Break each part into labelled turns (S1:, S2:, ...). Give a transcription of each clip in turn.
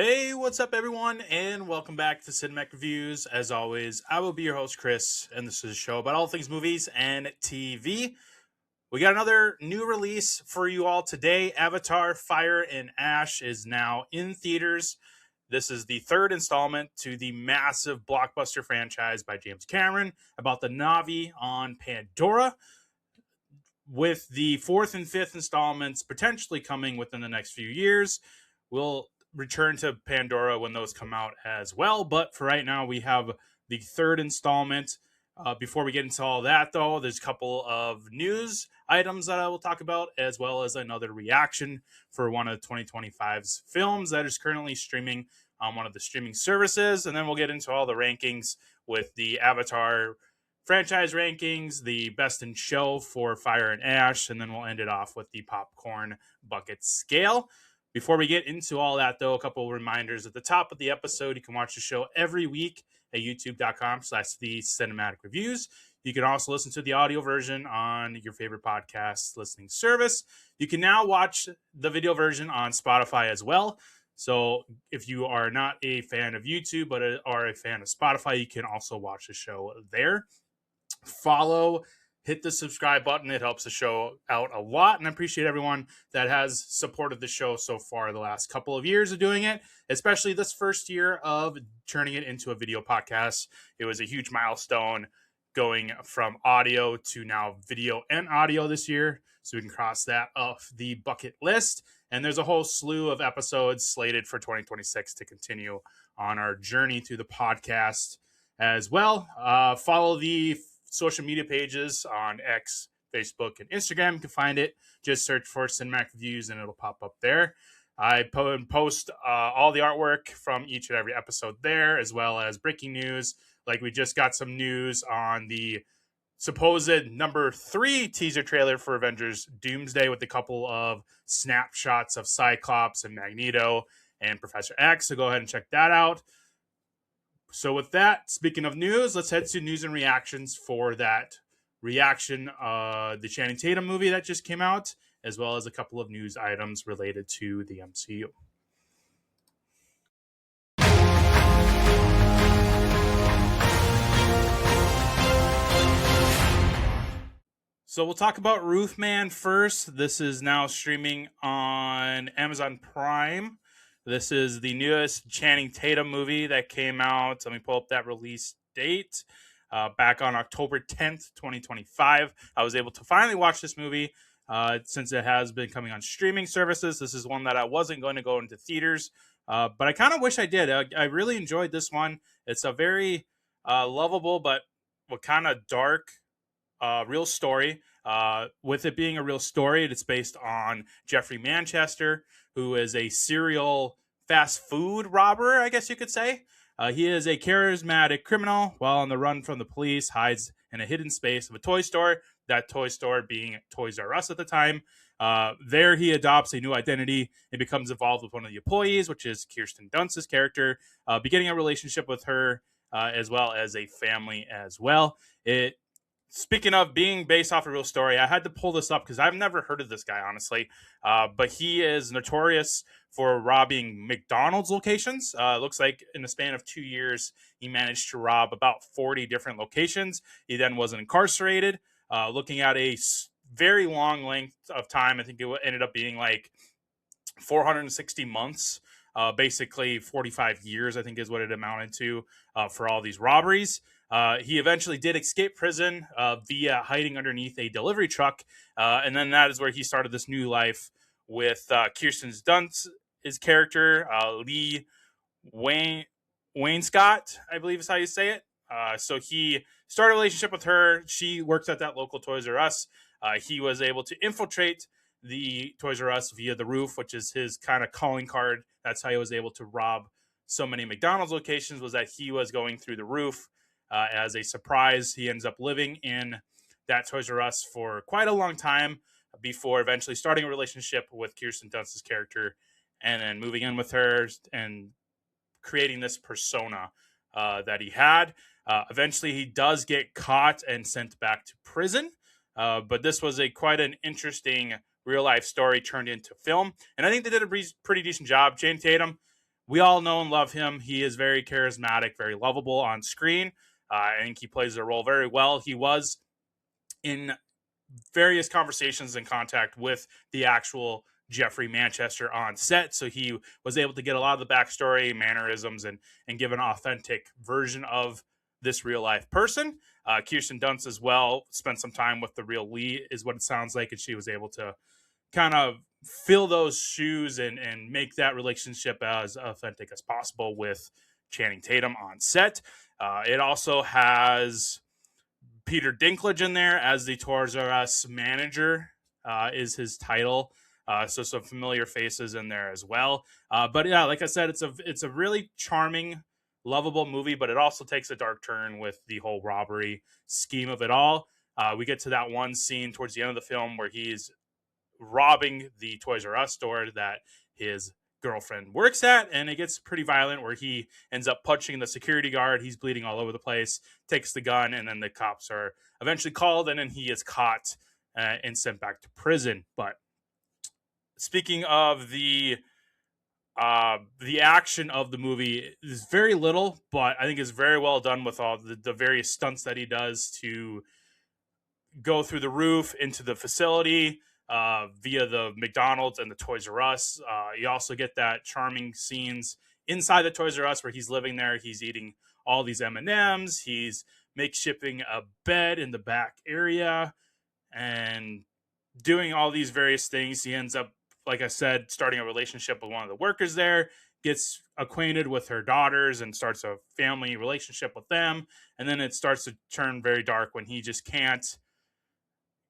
S1: Hey, what's up, everyone, and welcome back to Cinematic Reviews. As always, I will be your host, Chris, and this is a show about all things movies and TV. We got another new release for you all today. Avatar Fire and Ash is now in theaters. This is the third installment to the massive blockbuster franchise by James Cameron about the Na'vi on Pandora, with the fourth and fifth installments potentially coming within the next few years. We'll return to Pandora when those come out as well. But for right now, we have the third installment. Before we get into all that, though, there's a couple of news items that I will talk about, as well as another reaction for one of 2025's films that is currently streaming on one of the streaming services. And then we'll get into all the rankings with the Avatar franchise rankings, the best in show for Fire and Ash, and then we'll end it off with the popcorn bucket scale. Before we get into all that, though, a couple of reminders at the top of the episode. You can watch the show every week at youtube.com/the cinematic reviews. You can also listen to the audio version on your favorite podcast listening service. You can now watch the video version on Spotify as well. So if you are not a fan of YouTube but are a fan of Spotify, you can also watch the show there. Follow, hit the subscribe button. It helps the show out a lot, and I appreciate everyone that has supported the show so far the last couple of years of doing it, especially this first year of turning it into a video podcast. It was a huge milestone going from audio to now video and audio this year, so we can cross that off the bucket list. And there's a whole slew of episodes slated for 2026 to continue on our journey through the podcast as well. Follow the social media pages on X, Facebook, and Instagram. You can find it. Just search for Cinematic Reviews and it'll pop up there. I post all the artwork from each and every episode there, as well as breaking news. Like, we just got some news on the supposed number 3 teaser trailer for Avengers Doomsday, with a couple of snapshots of Cyclops and Magneto and Professor X. So go ahead and check that out. So with that, speaking of news, let's head to news and reactions for that reaction, the Channing Tatum movie that just came out, as well as a couple of news items related to the MCU. So we'll talk about Roofman first. This is now streaming on Amazon Prime. This is the newest Channing Tatum movie that came out. Let me pull up that release date. Back on October 10th, 2025. I was able to finally watch this movie since it has been coming on streaming services. This is one that I wasn't going to go into theaters, but I kind of wish I did. I really enjoyed this one. It's a very lovable but kind of dark real story. With it being a real story, it's based on Jeffrey Manchester, who is a serial fast food robber, I guess you could say. He is a charismatic criminal while on the run from the police, hides in a hidden space of a toy store, that toy store being Toys R Us at the time. There he adopts a new identity and becomes involved with one of the employees, which is Kirsten Dunst's character, beginning a relationship with her, as well as a family as well. Speaking of being based off a real story, I had to pull this up because I've never heard of this guy, honestly. But he is notorious for robbing McDonald's locations. Looks like in the span of 2 years, he managed to rob about 40 different locations. He then was incarcerated. Looking at a very long length of time, I think it ended up being like 460 months. Basically 45 years, I think, is what it amounted to for all these robberies. He eventually did escape prison via hiding underneath a delivery truck. And then that is where he started this new life with Kirsten Dunst's character, Lee Wainscott, I believe is how you say it. So he started a relationship with her. She works at that local Toys R Us. He was able to infiltrate the Toys R Us via the roof, which is his kind of calling card. That's how he was able to rob so many McDonald's locations, was that he was going through the roof. As a surprise, he ends up living in that Toys R Us for quite a long time before eventually starting a relationship with Kirsten Dunst's character and then moving in with her and creating this persona that he had. Eventually, he does get caught and sent back to prison. But this was quite an interesting real-life story turned into film. And I think they did a pretty decent job. Channing Tatum we all know and love him. He is very charismatic, very lovable on screen. I think he plays the role very well. He was in various conversations and contact with the actual Jeffrey Manchester on set, so he was able to get a lot of the backstory, mannerisms, and give an authentic version of this real life person. Kirsten Dunst as well spent some time with the real Lee, is what it sounds like, and she was able to kind of fill those shoes and make that relationship as authentic as possible with Channing Tatum on set. It also has Peter Dinklage in there as the Toys R Us manager, is his title. So some familiar faces in there as well. But yeah, like I said, it's a really charming, lovable movie, but it also takes a dark turn with the whole robbery scheme of it all. We get to that one scene towards the end of the film where he's robbing the Toys R Us store that his girlfriend works at, and it gets pretty violent where he ends up punching the security guard. He's bleeding all over the place, takes the gun, and then the cops are eventually called, and then he is caught and sent back to prison. But speaking of the action of the movie, is very little, but I think is very well done with all the various stunts that he does to go through the roof into the facility via the McDonald's and the Toys R Us. You also get that charming scenes inside the Toys R Us where he's living there. He's eating all these M&Ms. He's makeshifting a bed in the back area and doing all these various things. He ends up, like I said, starting a relationship with one of the workers there, gets acquainted with her daughters and starts a family relationship with them. And then it starts to turn very dark when he just can't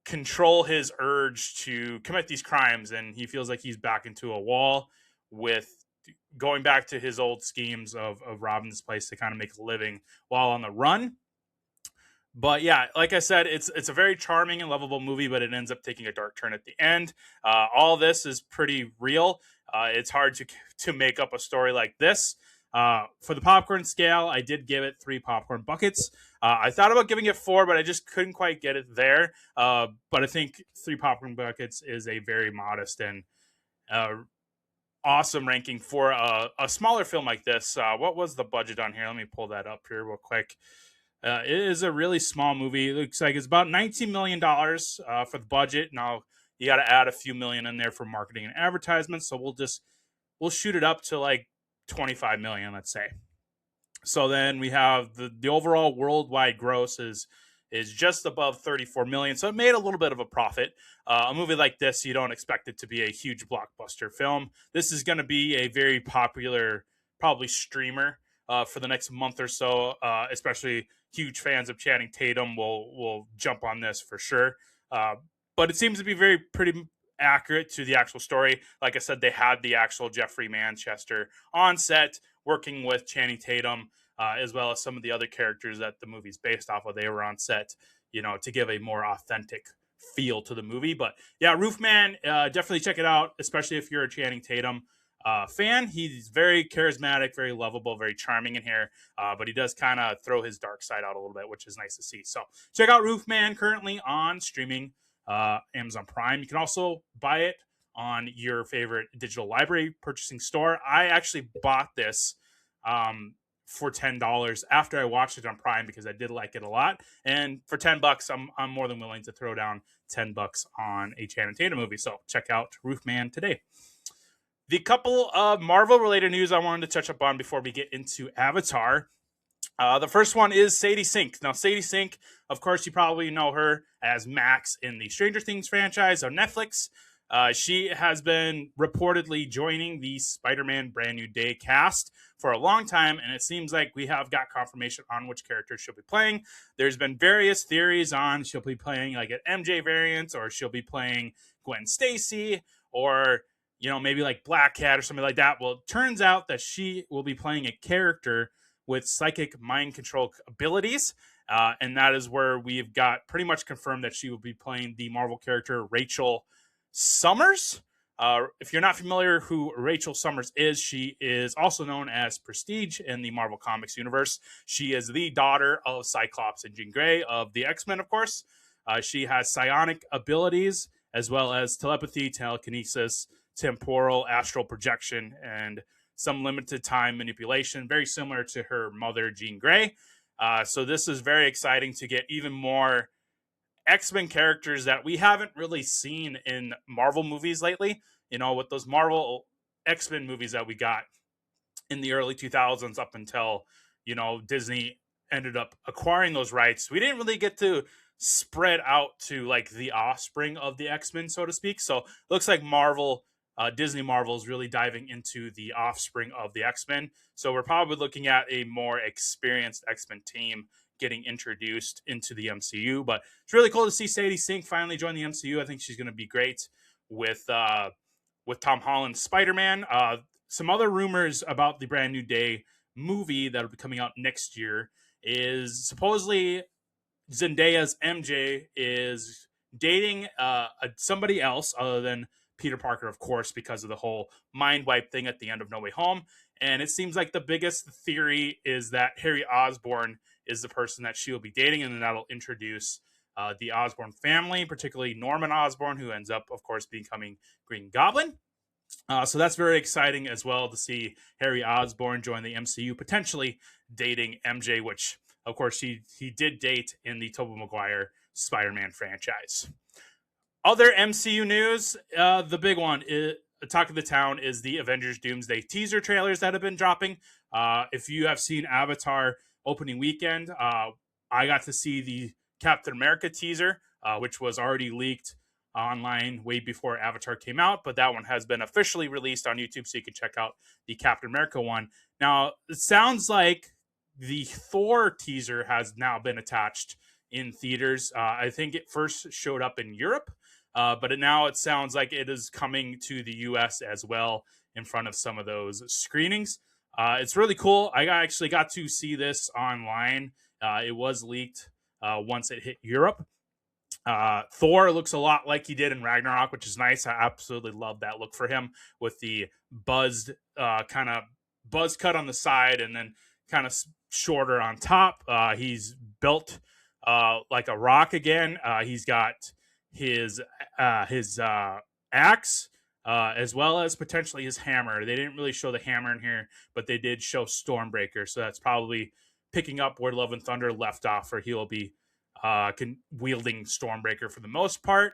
S1: control his urge to commit these crimes, and he feels like he's back into a wall with going back to his old schemes of robbing this place to kind of make a living while on the run. But yeah, like I said, it's a very charming and lovable movie, but it ends up taking a dark turn at the end. All this is pretty real. It's hard to make up a story like this. For the popcorn scale, I did give it 3 popcorn buckets. I thought about giving it 4, but I just couldn't quite get it there. But I think 3 popcorn buckets is a very modest and awesome ranking for a smaller film like this. What was the budget on here? Let me pull that up here real quick. It is a really small movie. It looks like it's about $19 million for the budget. Now, you got to add a few million in there for marketing and advertisements. So we'll shoot it up to like 25 million, let's say. So then we have the overall worldwide gross is just above 34 million. So it made a little bit of a profit. A movie like this, you don't expect it to be a huge blockbuster film. This is going to be a very popular, probably streamer for the next month or so, especially huge fans of Channing Tatum will jump on this for sure. But it seems to be pretty accurate to the actual story. Like I said, they had the actual Jeffrey Manchester on set working with Channing Tatum, as well as some of the other characters that the movie's based off of. They were on set, to give a more authentic feel to the movie. But yeah, Roofman, definitely check it out, especially if you're a Channing Tatum fan. He's very charismatic, very lovable, very charming in here, but he does kind of throw his dark side out a little bit, which is nice to see. So check out Roofman, currently on streaming Amazon Prime. You can also buy it on your favorite digital library purchasing store. I actually bought this for $10 after I watched it on Prime because I did like it a lot. And for $10, I'm more than willing to throw down $10 on a Channing Tatum movie. So check out Roofman today. The couple of Marvel-related news I wanted to touch up on before we get into Avatar. The first one is Sadie Sink. Now, Sadie Sink, of course, you probably know her as Max in the Stranger Things franchise on Netflix. She has been reportedly joining the Spider-Man Brand New Day cast for a long time, and it seems like we have got confirmation on which character she'll be playing. There's been various theories on she'll be playing like an MJ variant, or she'll be playing Gwen Stacy, or maybe like Black Cat or something like that. Well, it turns out that she will be playing a character with psychic mind control abilities. And that is where we've got pretty much confirmed that she will be playing the Marvel character Rachel Summers. If you're not familiar who Rachel Summers is, she is also known as Prestige in the Marvel Comics universe. She is the daughter of Cyclops and Jean Grey of the X-Men, of course. She has psionic abilities as well as telepathy, telekinesis, temporal, astral projection, and some limited time manipulation, very similar to her mother, Jean Grey. So this is very exciting to get even more X-Men characters that we haven't really seen in Marvel movies lately. With those Marvel X-Men movies that we got in the early 2000s up until, Disney ended up acquiring those rights, we didn't really get to spread out to like the offspring of the X-Men, so to speak. So it looks like Disney Marvel is really diving into the offspring of the X-Men. So we're probably looking at a more experienced X-Men team getting introduced into the MCU. But it's really cool to see Sadie Sink finally join the MCU. I think she's going to be great with Tom Holland's Spider-Man. Some other rumors about the Brand New Day movie that'll be coming out next year is supposedly Zendaya's MJ is dating somebody else other than Peter Parker, of course, because of the whole mind wipe thing at the end of No Way Home. And it seems like the biggest theory is that Harry Osborn is the person that she will be dating, and then that'll introduce the Osborn family, particularly Norman Osborn, who ends up, of course, becoming Green Goblin. So that's very exciting as well to see Harry Osborn join the MCU, potentially dating MJ, which, of course, he did date in the Tobey Maguire Spider-Man franchise. Other MCU news, the big one, the talk of the town, is the Avengers Doomsday teaser trailers that have been dropping. If you have seen Avatar opening weekend, I got to see the Captain America teaser, which was already leaked online way before Avatar came out, but that one has been officially released on YouTube, so you can check out the Captain America one. Now, it sounds like the Thor teaser has now been attached in theaters. I think it first showed up in Europe, but now it sounds like it is coming to the US as well in front of some of those screenings. It's really cool. I actually got to see this online. It was leaked once it hit Europe. Thor looks a lot like he did in Ragnarok, which is nice. I absolutely love that look for him with the buzzed kind of buzz cut on the side and then kind of shorter on top. He's built like a rock again. He's got his axe as well as potentially his hammer. They didn't really show the hammer in here, but they did show Stormbreaker. So that's probably picking up where Love and Thunder left off, where he will be wielding Stormbreaker for the most part.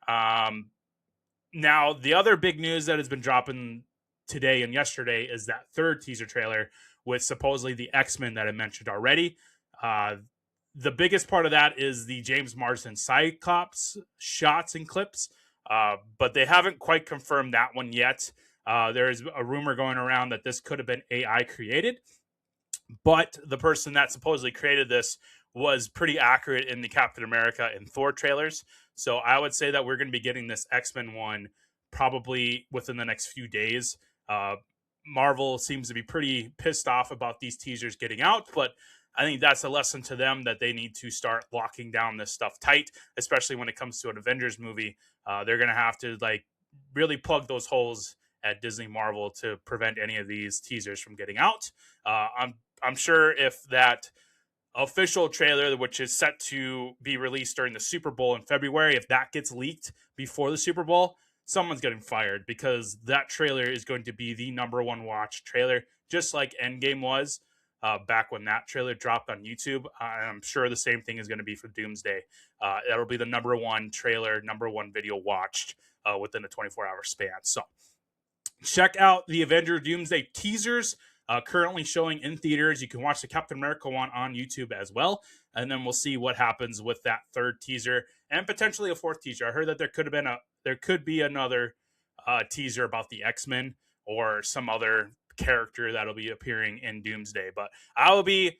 S1: Now, the other big news that has been dropping today and yesterday is that third teaser trailer with supposedly the X-Men that I mentioned already. The biggest part of that is the James Marsden Cyclops shots and clips, but they haven't quite confirmed that one yet. There is a rumor going around that this could have been AI created, but the person that supposedly created this was pretty accurate in the Captain America and Thor trailers. So I would say that we're going to be getting this X-Men one probably within the next few days. Marvel seems to be pretty pissed off about these teasers getting out, but I think that's a lesson to them that they need to start locking down this stuff tight, especially when it comes to an Avengers movie. They're going to have to really plug those holes at Disney Marvel to prevent any of these teasers from getting out. I'm sure if that official trailer, which is set to be released during the Super Bowl in February, if that gets leaked before the Super Bowl, someone's getting fired, because that trailer is going to be the number one watch trailer, just like Endgame was back when that trailer dropped on YouTube. I'm sure the same thing is going to be for Doomsday. That'll be the number one trailer, number one video watched within a 24-hour span. So check out the Avenger Doomsday teasers. Currently showing in theaters. You can watch the Captain America one on YouTube as well, and then we'll see what happens with that third teaser and potentially a fourth teaser. I heard that there could be another teaser about the X-Men or some other character that'll be appearing in Doomsday. But I will be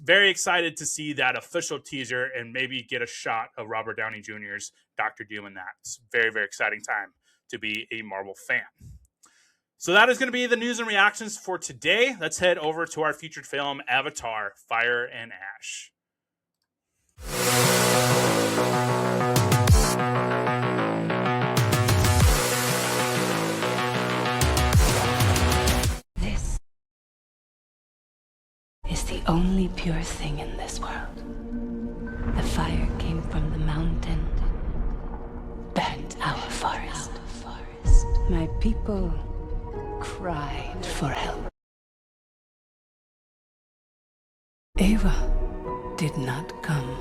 S1: very excited to see that official teaser and maybe get a shot of Robert Downey Jr.'s Dr. Doom in that. It's a very, very exciting time to be a Marvel fan. So that is going to be the news and reactions for today. Let's head over to our featured film, Avatar: Fire and Ash.
S2: This is the only pure thing in this world. The fire came from the mountain, burnt our forest. My people cried for help. Ava did not come.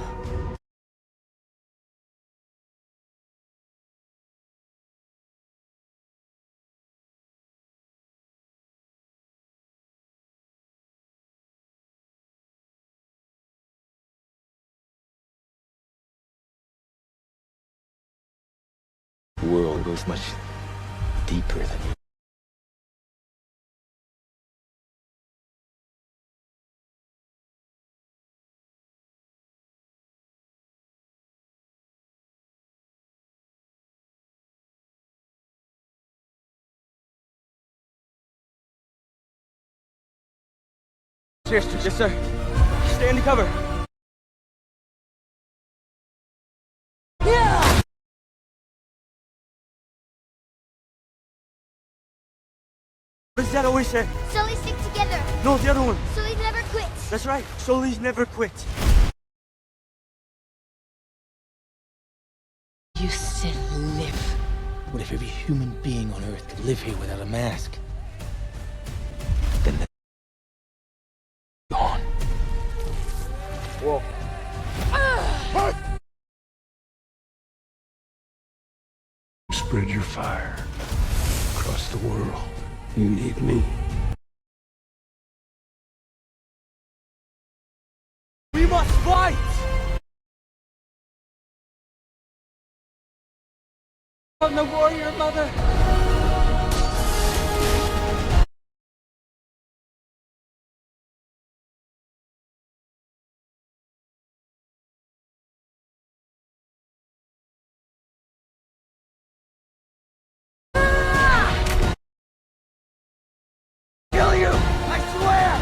S3: The world goes much deeper than you.
S4: Yes, sir. Stay under cover. Yeah! What does that always say?
S5: Sullys stick together.
S4: No, the other one.
S5: Sullys never quit.
S4: That's right. Sullys never quit.
S2: You still live.
S3: What if every human being on Earth could live here without a mask? Then the gone.
S4: Whoa.
S6: Spread your fire across the world.
S3: You need me.
S4: We must fight! I'm the warrior, mother! Kill you! I swear!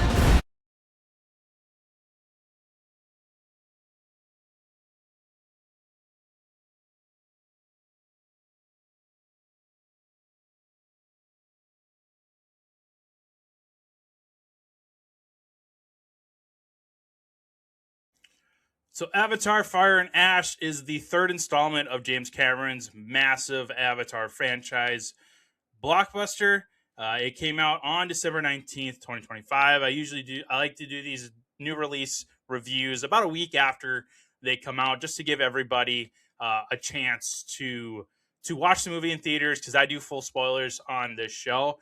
S1: So, Avatar Fire and Ash is the third installment of James Cameron's massive Avatar franchise blockbuster. It came out on December 19th, 2025. I like to do these new release reviews about a week after they come out, just to give everybody a chance to watch the movie in theaters, because I do full spoilers on this show.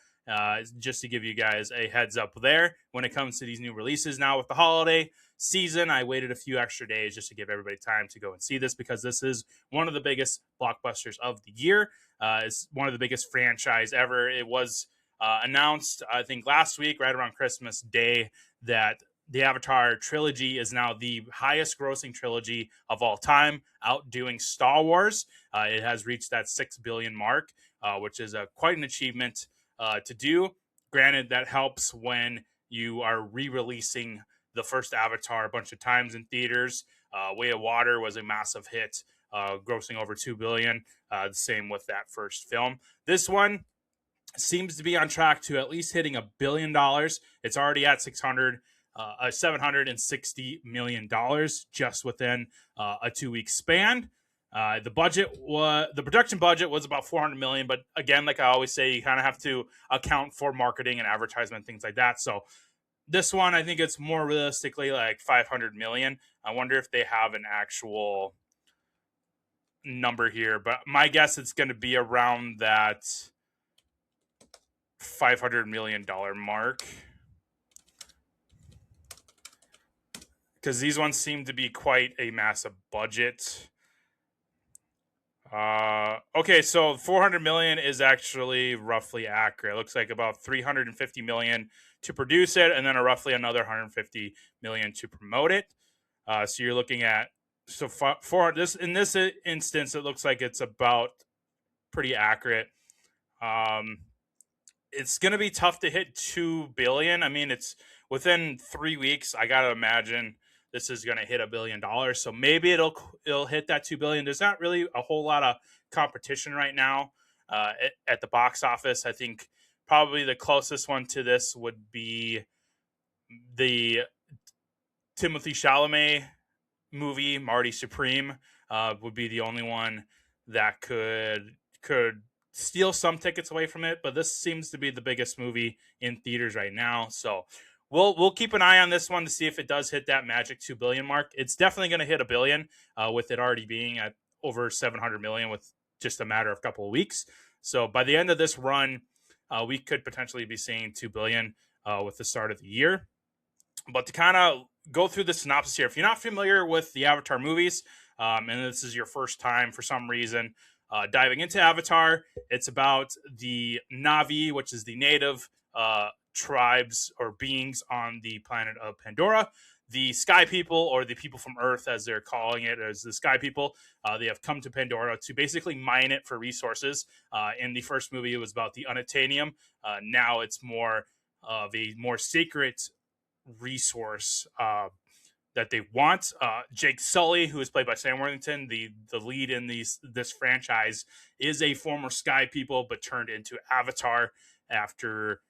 S1: Just to give you guys a heads up there when it comes to these new releases. Now, with the holiday season, I waited a few extra days just to give everybody time to go and see this, because this is one of the biggest blockbusters of the year. It's one of the biggest franchise ever. It was announced, I think, last week, right around Christmas Day, that the Avatar trilogy is now the highest grossing trilogy of all time, outdoing Star Wars. It has reached that 6 billion mark, which is quite an achievement to do. Granted, that helps when you are re-releasing the first Avatar a bunch of times in theaters. Way of Water was a massive hit, grossing over 2 billion. The same with that first film. This one seems to be on track to at least hitting $1 billion. It's already at $760 million just within a 2-week span. The production budget was about 400 million, but again, like I always say, you kind of have to account for marketing and advertisement, things like that. So this one, I think it's more realistically like 500 million. I wonder if they have an actual number here, but my guess it's going to be around that $500 million mark, because these ones seem to be quite a massive budget. Okay, so 400 million is actually roughly accurate. It looks like about 350 million to produce it, and then roughly another 150 million to promote it. So you're looking at, so for this, in this instance, it looks like it's about pretty accurate. It's going to be tough to hit 2 billion. I mean, it's within 3 weeks. I got to imagine this is going to hit $1 billion. So maybe it'll hit that 2 billion. There's not really a whole lot of competition right now at the box office. I think probably the closest one to this would be the Timothée Chalamet movie, Marty Supreme, would be the only one that could steal some tickets away from it, but this seems to be the biggest movie in theaters right now. So we'll keep an eye on this one to see if it does hit that magic 2 billion mark. It's definitely going to hit a billion, with it already being at over 700 million with just a matter of a couple of weeks. So by the end of this run, we could potentially be seeing 2 billion with the start of the year. But to kind of go through the synopsis here, if you're not familiar with the Avatar movies, and this is your first time for some reason diving into Avatar, it's about the Na'vi, which is the native tribes or beings on the planet of Pandora. The Sky People, or the people from Earth, as they're calling it, as the Sky People, they have come to Pandora to basically mine it for resources. In the first movie, it was about the unobtainium. Now it's more of a more sacred resource that they want. Jake Sully, who is played by Sam Worthington, the lead in this franchise, is a former Sky People, but turned into Avatar after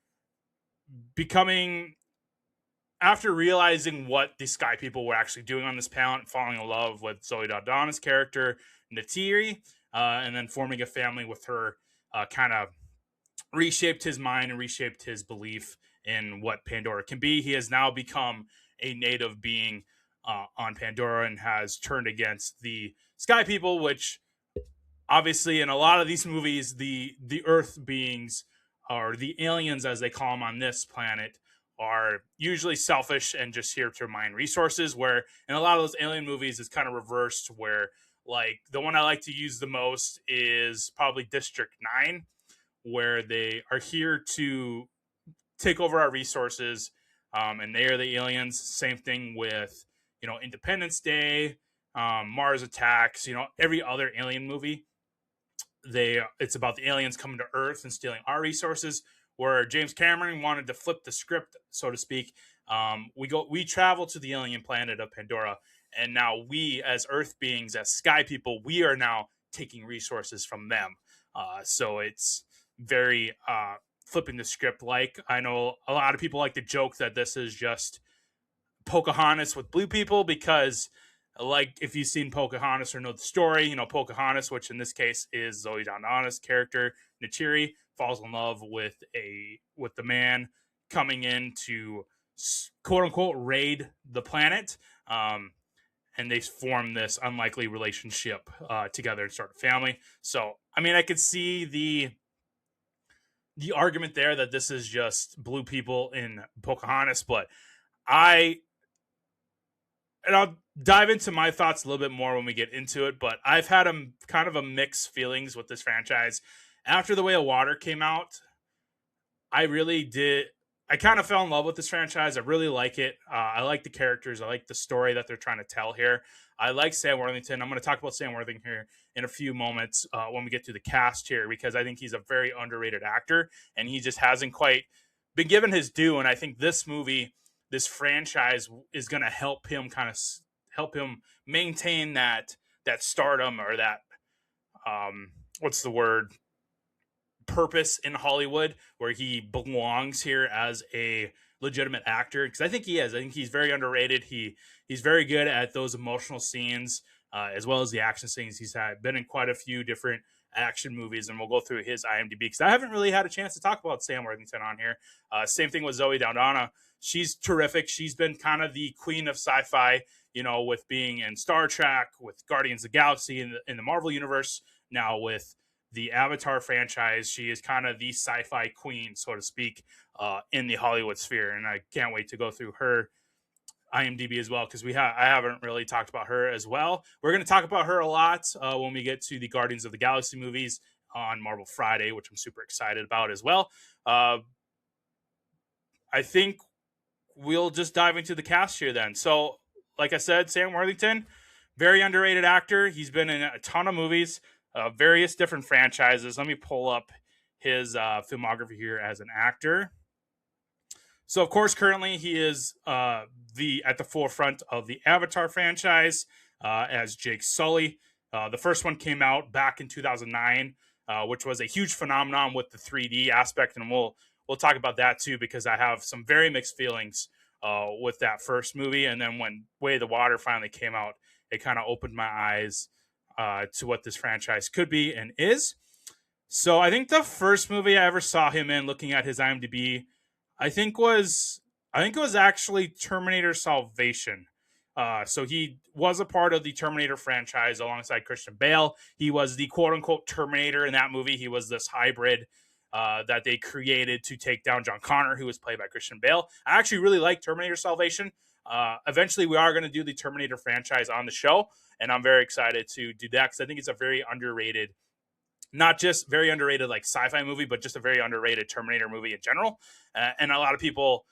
S1: realizing what the Sky People were actually doing on this planet, falling in love with Zoe Saldana's character, Neytiri, and then forming a family with her, kind of reshaped his mind and reshaped his belief in what Pandora can be. He has now become a native being on Pandora and has turned against the Sky People, which obviously in a lot of these movies, the Earth beings, or the aliens as they call them on this planet, are usually selfish and just here to mine resources, where in a lot of those alien movies it's kind of reversed, where like the one I like to use the most is probably District 9, where they are here to take over our resources, and they are the aliens. Same thing with, Independence Day, Mars Attacks, every other alien movie. It's about the aliens coming to Earth and stealing our resources, where James Cameron wanted to flip the script, so to speak. We travel to the alien planet of Pandora, and now we, as Earth beings, as Sky People, we are now taking resources from them. So it's very flipping the script. Like, I know a lot of people like to joke that this is just Pocahontas with blue people, because like if you've seen Pocahontas or know the story, Pocahontas, which in this case is Zoe Saldana's character, Neytiri, falls in love with the man coming in to quote unquote raid the planet, and they form this unlikely relationship together and start a family. So I mean, I could see the argument there that this is just blue people in Pocahontas, but I'll dive into my thoughts a little bit more when we get into it, but I've had kind of a mixed feelings with this franchise. After The Way of Water came out, I kind of fell in love with this franchise. I really like it. I like the characters. I like the story that they're trying to tell here. I like Sam Worthington. I'm going to talk about Sam Worthington here in a few moments when we get to the cast here, because I think he's a very underrated actor, and he just hasn't quite been given his due. And I think this franchise is going to help him maintain that stardom, or that what's the word, purpose in Hollywood, where he belongs here as a legitimate actor, because I think he is. I think he's very underrated. He's very good at those emotional scenes, as well as the action scenes. He's been in quite a few different action movies, and we'll go through his IMDb, because I haven't really had a chance to talk about Sam Worthington on here. Same thing with Zoe Saldana. She's terrific. She's been kind of the queen of sci-fi, with being in Star Trek, with Guardians of the Galaxy in the Marvel universe. Now with the Avatar franchise, she is kind of the sci-fi queen, so to speak, in the Hollywood sphere. And I can't wait to go through her IMDb as well, because I haven't really talked about her as well. We're going to talk about her a lot when we get to the Guardians of the Galaxy movies on Marvel Friday, which I'm super excited about as well. I think we'll just dive into the cast here then. So, like I said, Sam Worthington, very underrated actor. He's been in a ton of movies, various different franchises. Let me pull up his filmography here as an actor. So, of course, currently he is at the forefront of the Avatar franchise as Jake Sully. The first one came out back in 2009, which was a huge phenomenon with the 3D aspect, and we'll talk about that too, because I have some very mixed feelings with that first movie. And then when Way of the Water finally came out, it kind of opened my eyes to what this franchise could be and is. So I think the first movie I ever saw him in, looking at his IMDb, I think was I think it was actually Terminator Salvation. So he was a part of the Terminator franchise alongside Christian Bale. He was the quote unquote Terminator in that movie. He was this hybrid that they created to take down John Connor, who was played by Christian Bale. I actually really like Terminator Salvation. Eventually, we are going to do the Terminator franchise on the show, and I'm very excited to do that because I think it's a very underrated, not just very underrated like sci-fi movie, but just a very underrated Terminator movie in general. And a lot of people,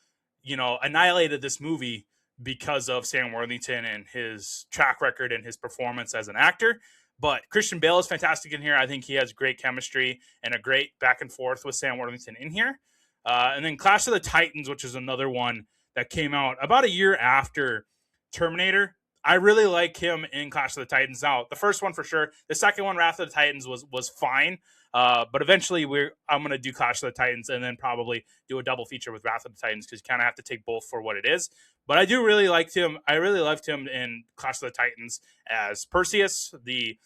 S1: annihilated this movie because of Sam Worthington and his track record and his performance as an actor. But Christian Bale is fantastic in here. I think he has great chemistry and a great back and forth with Sam Worthington in here. And then Clash of the Titans, which is another one that came out about a year after Terminator. I really like him in Clash of the Titans. Now, the first one for sure. The second one, Wrath of the Titans, was fine. But eventually, I'm going to do Clash of the Titans and then probably do a double feature with Wrath of the Titans because you kind of have to take both for what it is. But I do really like him. I really loved him in Clash of the Titans as Perseus, the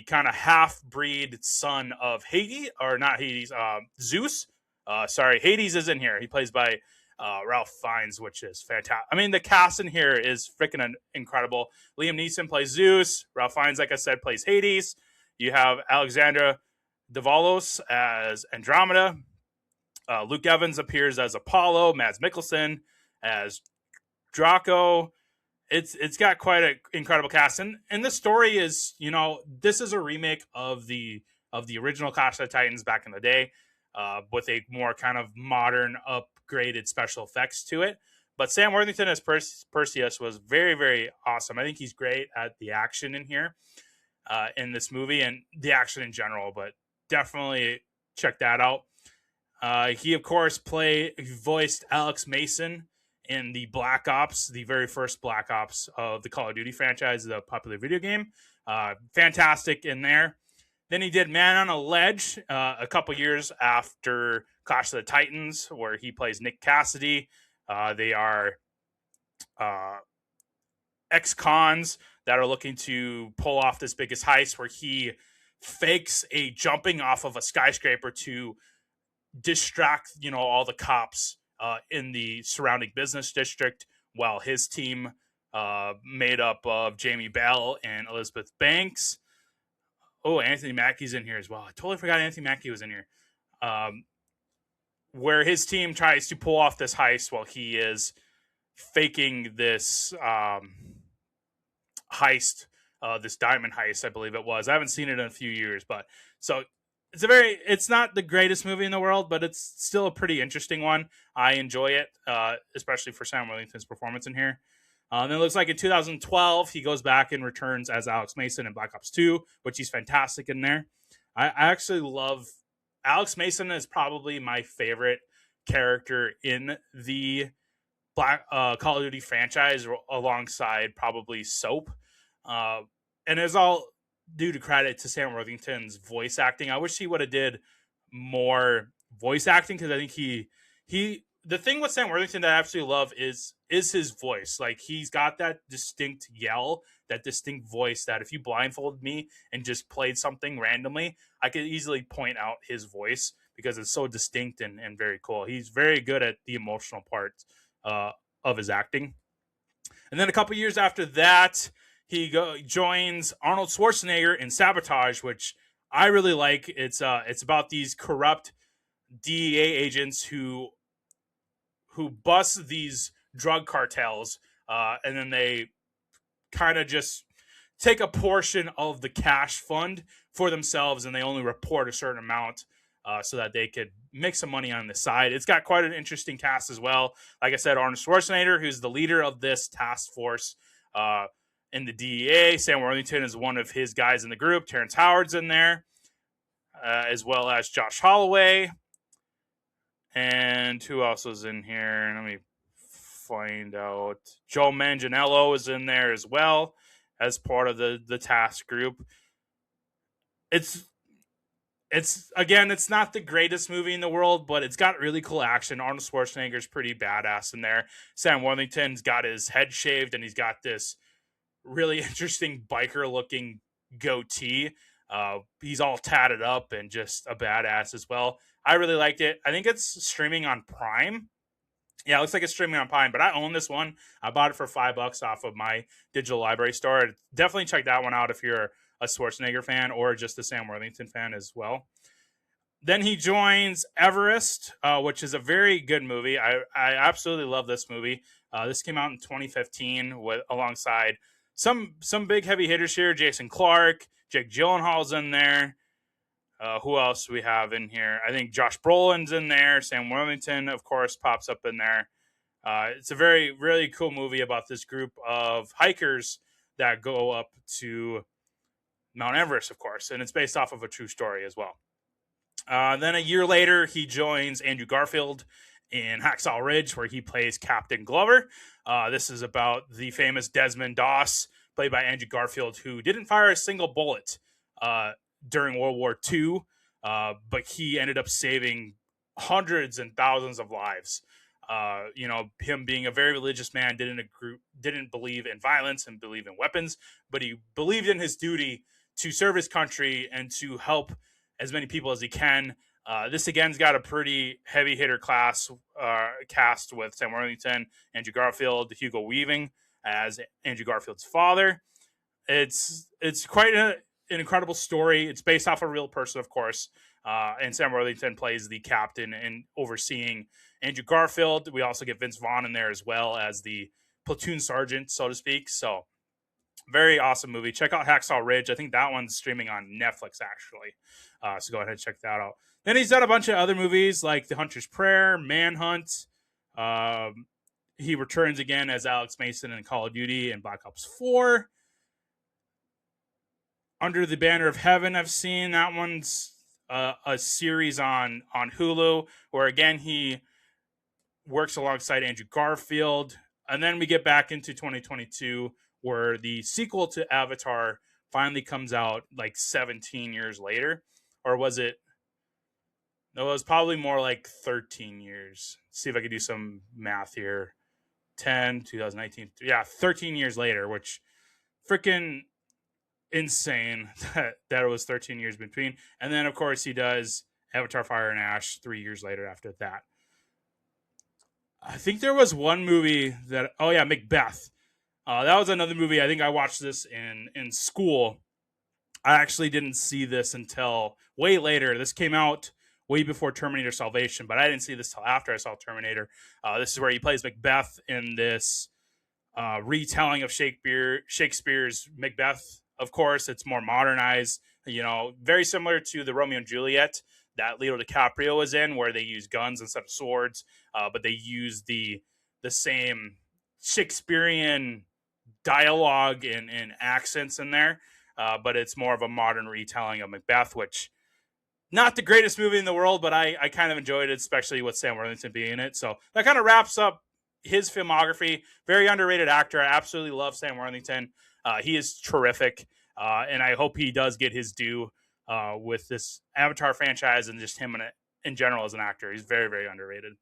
S1: kind of half-breed son of Hades, or not Hades, Zeus. Hades is in here. He plays by Ralph Fiennes, which is fantastic. I mean, the cast in here is freaking incredible. Liam Neeson plays Zeus. Ralph Fiennes, like I said, plays Hades. You have Alexandra Davalos as Andromeda. Luke Evans appears as Apollo. Mads Mikkelsen as Draco. It's got quite an incredible cast, and the story is, this is a remake of the original Clash of the Titans back in the day, with a more kind of modern, upgraded special effects to it. But Sam Worthington as Perseus was very, very awesome. I think he's great at the action in here, in this movie, and the action in general. But definitely check that out. He, of course, voiced Alex Mason in the Black Ops, the very first Black Ops of the Call of Duty franchise, the popular video game. Fantastic in there. Then he did Man on a Ledge a couple years after Clash of the Titans, where he plays Nick Cassidy. They are ex-cons that are looking to pull off this biggest heist where he fakes a jumping off of a skyscraper to distract, all the cops in the surrounding business district, while his team, made up of Jamie Bell and Elizabeth Banks. Oh, Anthony Mackie's in here as well. I totally forgot Anthony Mackie was in here. Where his team tries to pull off this heist while he is faking this heist, this diamond heist, I believe it was. I haven't seen it in a few years, but so it's not the greatest movie in the world, but it's still a pretty interesting one. I enjoy it, especially for Sam Worthington's performance in here. Then it looks like in 2012, he goes back and returns as Alex Mason in Black Ops 2, which he's fantastic in there. I actually love Alex Mason is probably my favorite character in the Call of Duty franchise, alongside probably Soap. And it's all due to credit to Sam Worthington's voice acting. I wish he would have did more voice acting, because I think he the thing with Sam Worthington that I absolutely love is his voice. Like, he's got that distinct yell, that distinct voice that if you blindfolded me and just played something randomly, I could easily point out his voice because it's so distinct and very cool. He's very good at the emotional part of his acting. And then a couple years after that, he joins Arnold Schwarzenegger in Sabotage, which I really like. It's about these corrupt DEA agents who bust these drug cartels, and then they kind of just take a portion of the cash fund for themselves, and they only report a certain amount so that they could make some money on the side. It's got quite an interesting cast as well. Like I said, Arnold Schwarzenegger, who's the leader of this task force in the DEA. Sam Worthington is one of his guys in the group. Terrence Howard's in there, as well as Josh Holloway. And who else is in here? Let me find out. Joe Manganiello is in there as well as part of the task group. It's again, it's not the greatest movie in the world, but it's got really cool action. Arnold Schwarzenegger's pretty badass in there. Sam Worthington's got his head shaved, and he's got this really interesting biker-looking goatee. He's all tatted up and just a badass as well. I really liked it. I think it's streaming on Prime. Yeah, it looks like it's streaming on Prime, but I own this one. I bought it for $5 off of my digital library store. Definitely check that one out if you're a Schwarzenegger fan or just a Sam Worthington fan as well. Then he joins Everest, which is a very good movie. I absolutely love this movie. This came out in 2015 alongside some big heavy hitters here. Jason Clarke, Jake Gyllenhaal's in there. Who else we have in here? I think Josh Brolin's in there. Sam Worthington, of course, pops up in there. It's a really cool movie about this group of hikers that go up to Mount Everest, of course, and it's based off of a true story as well. Then a year later, he joins Andrew Garfield in Hacksaw Ridge, where he plays Captain Glover. This is about the famous Desmond Doss, played by Andrew Garfield, who didn't fire a single bullet during World War II, but he ended up saving hundreds and thousands of lives. Him being a very religious man, didn't believe in violence and believe in weapons, but he believed in his duty to serve his country and to help as many people as he can. This again's got a pretty heavy hitter cast with Sam Worthington, Andrew Garfield, Hugo Weaving as Andrew Garfield's father. It's quite an incredible story. It's based off a real person, of course. And Sam Worthington plays the captain and overseeing Andrew Garfield. We also get Vince Vaughn in there as well as the platoon sergeant, so to speak. So very awesome movie. Check out Hacksaw Ridge. I think that one's streaming on Netflix, actually. So go ahead and check that out. Then he's done a bunch of other movies like The Hunter's Prayer, Manhunt. He returns again as Alex Mason in Call of Duty and Black Ops 4. Under the Banner of Heaven, I've seen. That one's a series on Hulu where, again, he works alongside Andrew Garfield. And then we get back into 2022 where the sequel to Avatar finally comes out like 17 years later. Or was it? No, it was probably more like 13 years. Let's see if I could do some math here. 2019. Yeah, 13 years later, which freaking insane that it was 13 years between. And then, of course, he does Avatar Fire and Ash 3 years later after that. I think there was one movie that, Macbeth. That was another movie. I think I watched this in school. I actually didn't see this until way later. This came out way before Terminator Salvation, but I didn't see this till after I saw Terminator. This is where he plays Macbeth in this retelling of Shakespeare's Macbeth. Of course, it's more modernized, very similar to the Romeo and Juliet that Leo DiCaprio was in, where they use guns instead of swords, but they use the same Shakespearean dialogue and accents in there, but it's more of a modern retelling of Macbeth, which not the greatest movie in the world, but I kind of enjoyed it, especially with Sam Worthington being in it. So that kind of wraps up his filmography. Very underrated actor. I absolutely love Sam Worthington. He is terrific, and I hope he does get his due with this Avatar franchise and just him in general as an actor. He's very, very underrated.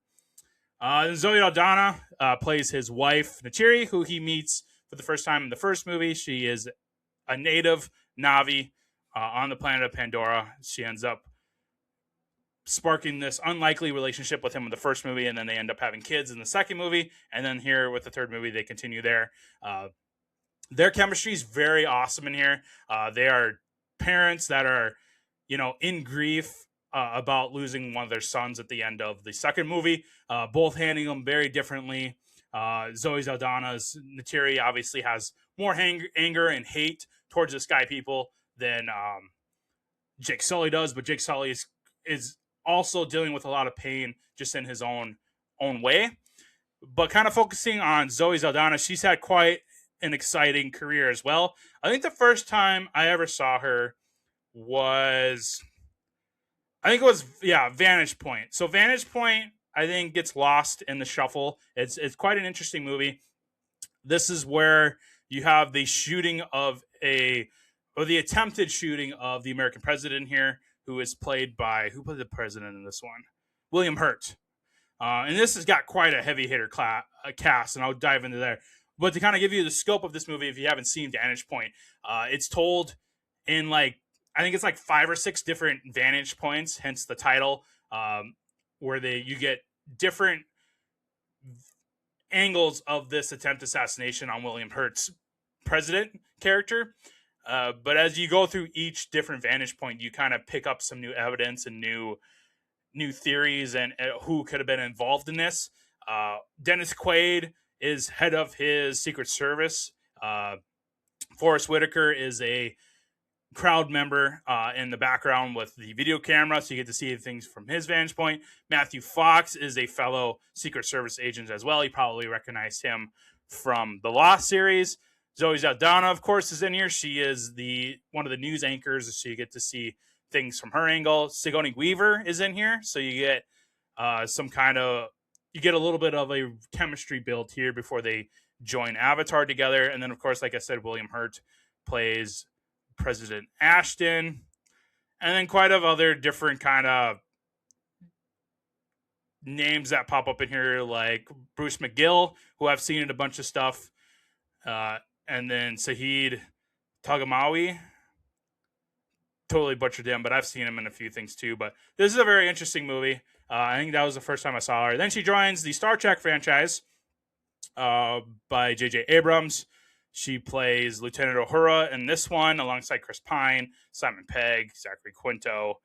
S1: Zoe Saldana plays his wife, Neytiri, who he meets for the first time in the first movie. She is a native Na'vi on the planet of Pandora. She ends up sparking this unlikely relationship with him in the first movie, and then they end up having kids in the second movie. And then here with the third movie, they continue there. Their chemistry is very awesome in here. They are parents that are, in grief about losing one of their sons at the end of the second movie, both handling them very differently. Zoe Saldana's Neytiri obviously has more anger and hate towards the Sky People than Jake Sully does, but Jake Sully is also dealing with a lot of pain just in his own way. But kind of focusing on Zoe Saldana, she's had quite an exciting career as well. I think the first time I ever saw her was, Vantage Point. So Vantage Point, I think, gets lost in the shuffle. It's quite an interesting movie. This is where you have the shooting of the attempted shooting of the American president here, who played the president in this one? William Hurt. And this has got quite a heavy hitter cast, and I'll dive into there. But to kind of give you the scope of this movie, if you haven't seen Vantage Point, it's told in like I think it's like 5 or 6 different vantage points, hence the title, where you get different angles of this attempt assassination on William Hurt's president character. But as you go through each different vantage point, you kind of pick up some new evidence and new theories and who could have been involved in this. Dennis Quaid is head of his Secret Service. Forrest Whitaker is a crowd member in the background with the video camera, so you get to see things from his vantage point. Matthew Fox is a fellow Secret Service agent as well. You probably recognize him from the Lost series. Zoe Saldana, of course, is in here. She is one of the news anchors, so you get to see things from her angle. Sigourney Weaver is in here, so you get you get a little bit of a chemistry build here before they join Avatar together. And then, of course, like I said, William Hurt plays President Ashton, and then quite of other different kind of names that pop up in here, like Bruce McGill, who I've seen in a bunch of stuff, and then Sahid Tagamawi. Totally butchered him, but I've seen him in a few things too. But this is a very interesting movie. I think that was the first time I saw her. Then she joins the Star Trek franchise by J.J. Abrams. She plays Lieutenant Uhura in this one, alongside Chris Pine, Simon Pegg, Zachary Quinto,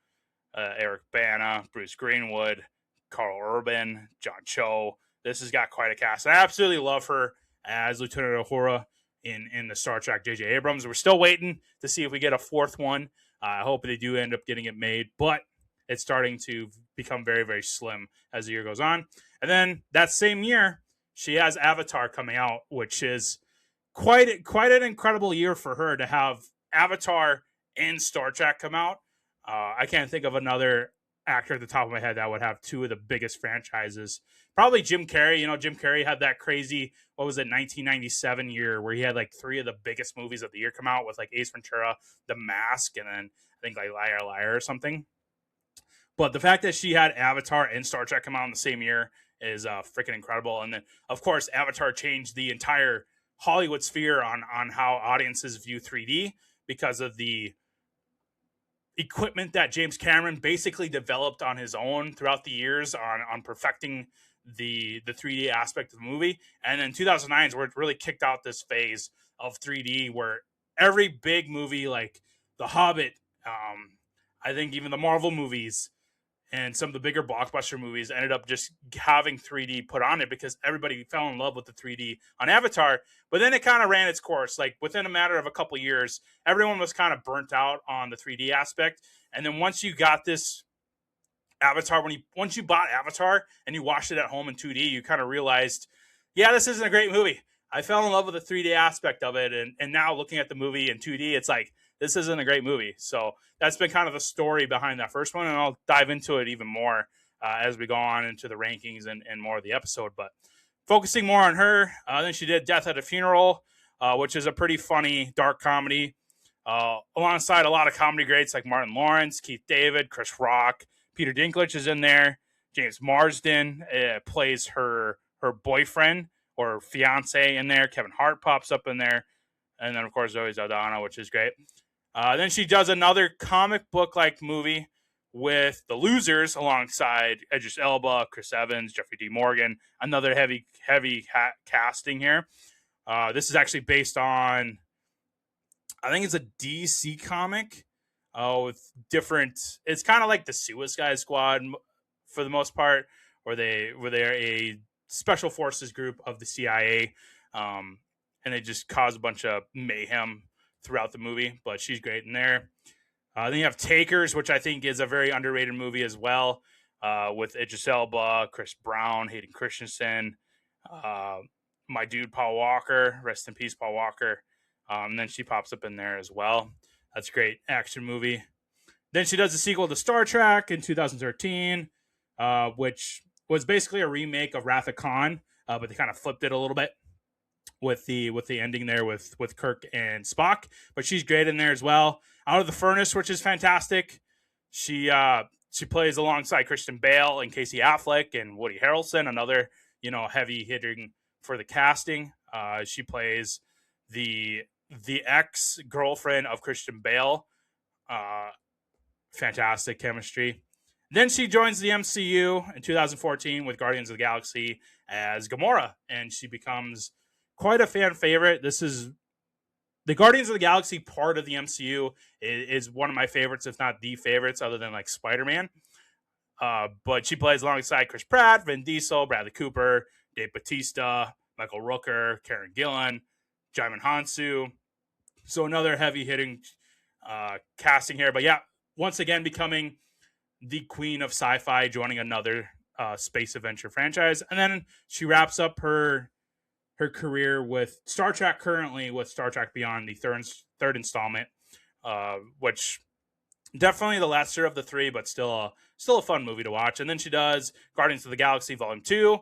S1: Eric Bana, Bruce Greenwood, Carl Urban, John Cho. This has got quite a cast. I absolutely love her as Lieutenant Uhura in the Star Trek J.J. Abrams. We're still waiting to see if we get a fourth one. I hope they do end up getting it made, but it's starting to become very, very slim as the year goes on. And then that same year, she has Avatar coming out, which is quite an incredible year for her to have Avatar and Star Trek come out. I can't think of another actor at the top of my head that would have two of the biggest franchises. Probably Jim Carrey. You know, Jim Carrey had that crazy, 1997 year where he had like 3 of the biggest movies of the year come out with like Ace Ventura, The Mask, and then I think like Liar Liar or something. But the fact that she had Avatar and Star Trek come out in the same year is freaking incredible. And then, of course, Avatar changed the entire Hollywood sphere on how audiences view 3D because of the equipment that James Cameron basically developed on his own throughout the years on perfecting the 3D aspect of the movie. And then 2009 is where it really kicked out this phase of 3D where every big movie like The Hobbit, I think even the Marvel movies and some of the bigger blockbuster movies ended up just having 3D put on it because everybody fell in love with the 3D on Avatar. But then it kind of ran its course. Like within a matter of a couple of years, everyone was kind of burnt out on the 3D aspect. And then once you got this Avatar, once you bought Avatar and you watched it at home in 2D, you kind of realized, yeah, this isn't a great movie. I fell in love with the 3D aspect of it. And now looking at the movie in 2D, it's like, this isn't a great movie. So that's been kind of the story behind that first one. And I'll dive into it even more as we go on into the rankings and more of the episode. But focusing more on her, then she did Death at a Funeral, which is a pretty funny, dark comedy, alongside a lot of comedy greats like Martin Lawrence, Keith David, Chris Rock, Peter Dinklage is in there. James Marsden plays her boyfriend or fiance in there. Kevin Hart pops up in there. And then, of course, Zoe Saldana, which is great. Then she does another comic book-like movie with The Losers alongside Idris Elba, Chris Evans, Jeffrey D. Morgan. Another heavy casting here. This is actually based on, I think it's a DC comic with different. It's kind of like the Suicide Squad for the most part, where they're a special forces group of the CIA, and they just cause a bunch of mayhem throughout the movie, but she's great in there. Then you have Takers, which I think is a very underrated movie as well, with Idris Elba, Chris Brown, Hayden Christensen, my dude Paul Walker, rest in peace Paul Walker. And then she pops up in there as well. That's a great action movie. Then she does a sequel to Star Trek in 2013, which was basically a remake of Wrath of Khan, but they kind of flipped it a little bit with the ending there with Kirk and Spock. But she's great in there as well. Out of the Furnace, which is fantastic. She plays alongside Christian Bale and Casey Affleck and Woody Harrelson, another heavy hitting for the casting. She plays the ex-girlfriend of Christian Bale Fantastic chemistry. Then she joins the MCU in 2014 with Guardians of the Galaxy as Gamora, and she becomes quite a fan favorite. This is the Guardians of the Galaxy part of the MCU is one of my favorites, if not the favorites, other than like Spider-Man. But she plays alongside Chris Pratt, Vin Diesel, Bradley Cooper, Dave Bautista, Michael Rooker, Karen Gillan, Jaimin Hansu. So another heavy-hitting casting here. But yeah, once again becoming the queen of sci-fi, joining another space adventure franchise. And then she wraps up her career with Star Trek, currently with Star Trek Beyond, the third installment, which definitely the lesser of the three, but still a fun movie to watch. And then she does Guardians of the Galaxy Volume 2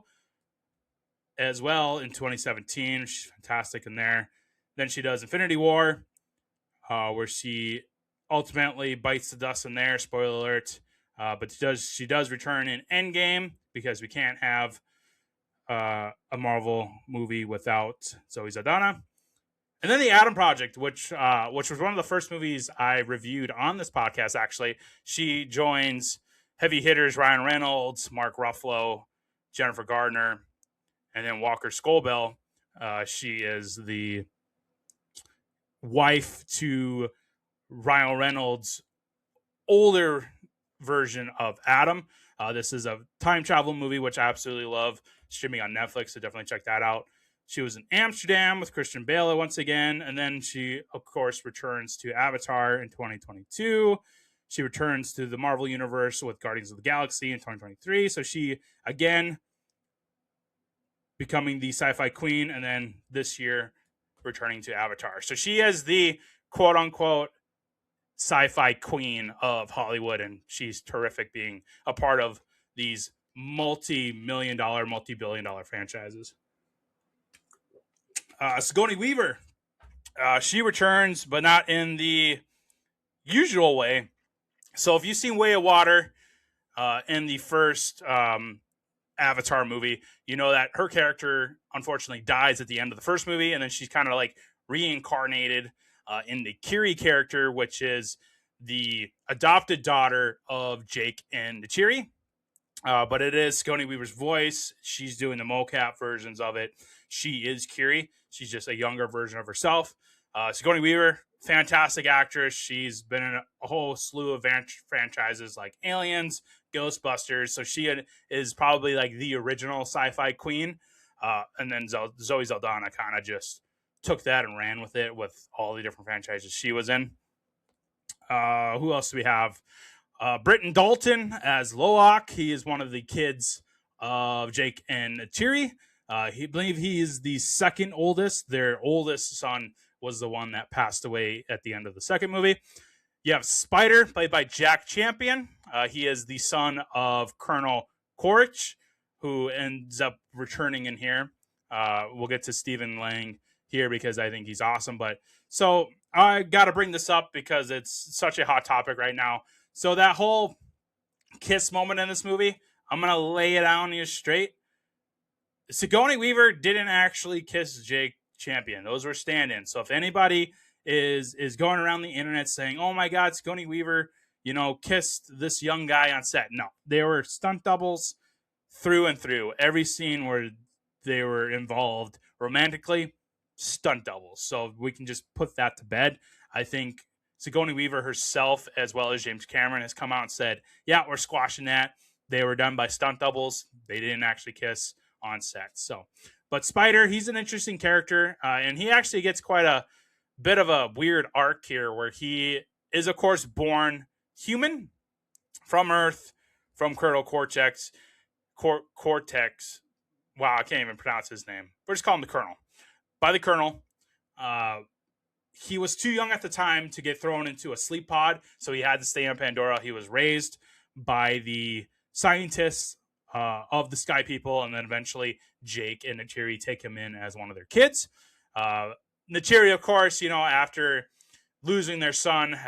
S1: as well in 2017. She's fantastic in there. Then she does Infinity War, where she ultimately bites the dust in there. Spoiler alert. But she does return in Endgame, because we can't have a Marvel movie without Zoe Saldana. And then the Atom Project, which was one of the first movies I reviewed on this podcast, actually. She joins heavy hitters Ryan Reynolds, Mark Ruffalo, Jennifer Gardner, and then Walker Scobell. She is the wife to Ryan Reynolds' older version of Adam. This is a time travel movie, which I absolutely love. Streaming on Netflix, so definitely check that out. She was in Amsterdam with Christian Bale once again, and then she, of course, returns to Avatar in 2022. She returns to the Marvel Universe with Guardians of the Galaxy in 2023. So she, again, becoming the sci-fi queen, and then this year returning to Avatar. So she is the quote-unquote sci-fi queen of Hollywood, and she's terrific being a part of these multi-million dollar, multi-billion dollar franchises. Sigourney Weaver, she returns, but not in the usual way. So if you've seen Way of Water in the first Avatar movie, you know that her character unfortunately dies at the end of the first movie, and then she's kind of like reincarnated in the Kiri character, which is the adopted daughter of Jake and Neytiri. But it is Sigourney Weaver's voice. She's doing the mocap versions of it. She is Kiri. She's just a younger version of herself. Sigourney Weaver, fantastic actress. She's been in a whole slew of franchises like Aliens, Ghostbusters. So she is probably like the original sci-fi queen. And then Zoe Saldana kind of just took that and ran with it with all the different franchises she was in. Who else do we have? Britton Dalton as Loak. He is one of the kids of Jake and Neytiri. He believe he is the second oldest. Their oldest son was the one that passed away at the end of the second movie. You have Spider, played by Jack Champion. He is the son of Colonel Quaritch, who ends up returning in here. We'll get to Stephen Lang here because I think he's awesome. But so I got to bring this up because it's such a hot topic right now. So that whole kiss moment in this movie, I'm going to lay it on you straight. Sigourney Weaver didn't actually kiss Jake Champion. Those were stand-ins. So if anybody is going around the internet saying, oh my God, Sigourney Weaver, kissed this young guy on set. No, they were stunt doubles through and through. Every scene where they were involved romantically, stunt doubles. So we can just put that to bed. I think Sigourney Weaver herself, as well as James Cameron, has come out and said, yeah, we're squashing that. They were done by stunt doubles. They didn't actually kiss on set. So, but Spider, he's an interesting character, and he actually gets quite a bit of a weird arc here where he is, of course, born human from Earth, from Colonel Cortex. Wow, I can't even pronounce his name. We're just calling him the Colonel. By the Colonel, he was too young at the time to get thrown into a sleep pod, so he had to stay on Pandora. He was raised by the scientists of the Sky People, and then eventually Jake and Neytiri take him in as one of their kids. Neytiri, of course, after losing their son,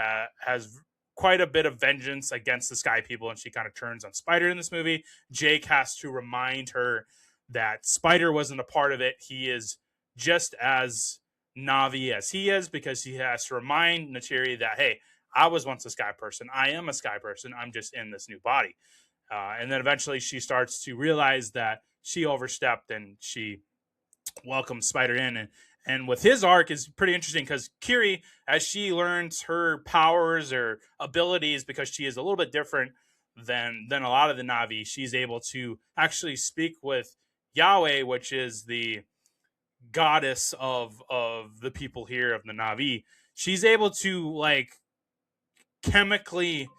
S1: has quite a bit of vengeance against the Sky People, and she kind of turns on Spider in this movie. Jake has to remind her that Spider wasn't a part of it. He is just as Na'vi as he is, because he has to remind Neytiri that, hey, I was once a sky person. I am a sky person. I'm just in this new body. And then eventually she starts to realize that she overstepped and she welcomes Spider in. And with his arc is pretty interesting because Kiri, as she learns her powers or abilities, because she is a little bit different than a lot of the Na'vi, she's able to actually speak with Yahweh, which is the goddess of the people here of the Na'vi. She's able to like chemically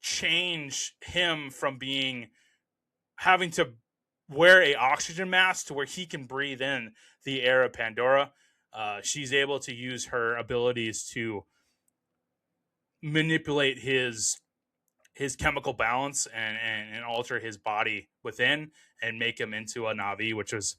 S1: change him from being having to wear a oxygen mask to where he can breathe in the air of Pandora. She's able to use her abilities to manipulate his chemical balance and alter his body within and make him into a Na'vi, which was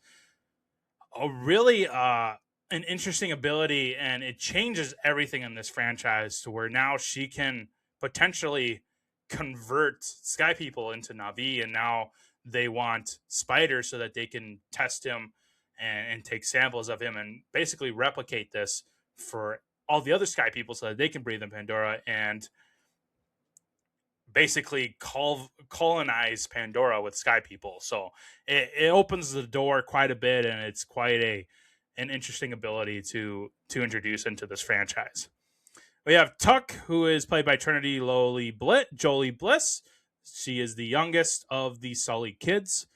S1: a really an interesting ability, and it changes everything in this franchise to where now she can potentially convert Sky People into Na'vi, and now they want Spider so that they can test him and take samples of him and basically replicate this for all the other Sky People so that they can breathe in Pandora and basically colonize Pandora with Sky People. So it opens the door quite a bit, and it's quite an interesting ability to introduce into this franchise. We have Tuck, who is played by Trinity Jolie Bliss. She is the youngest of the Sully kids.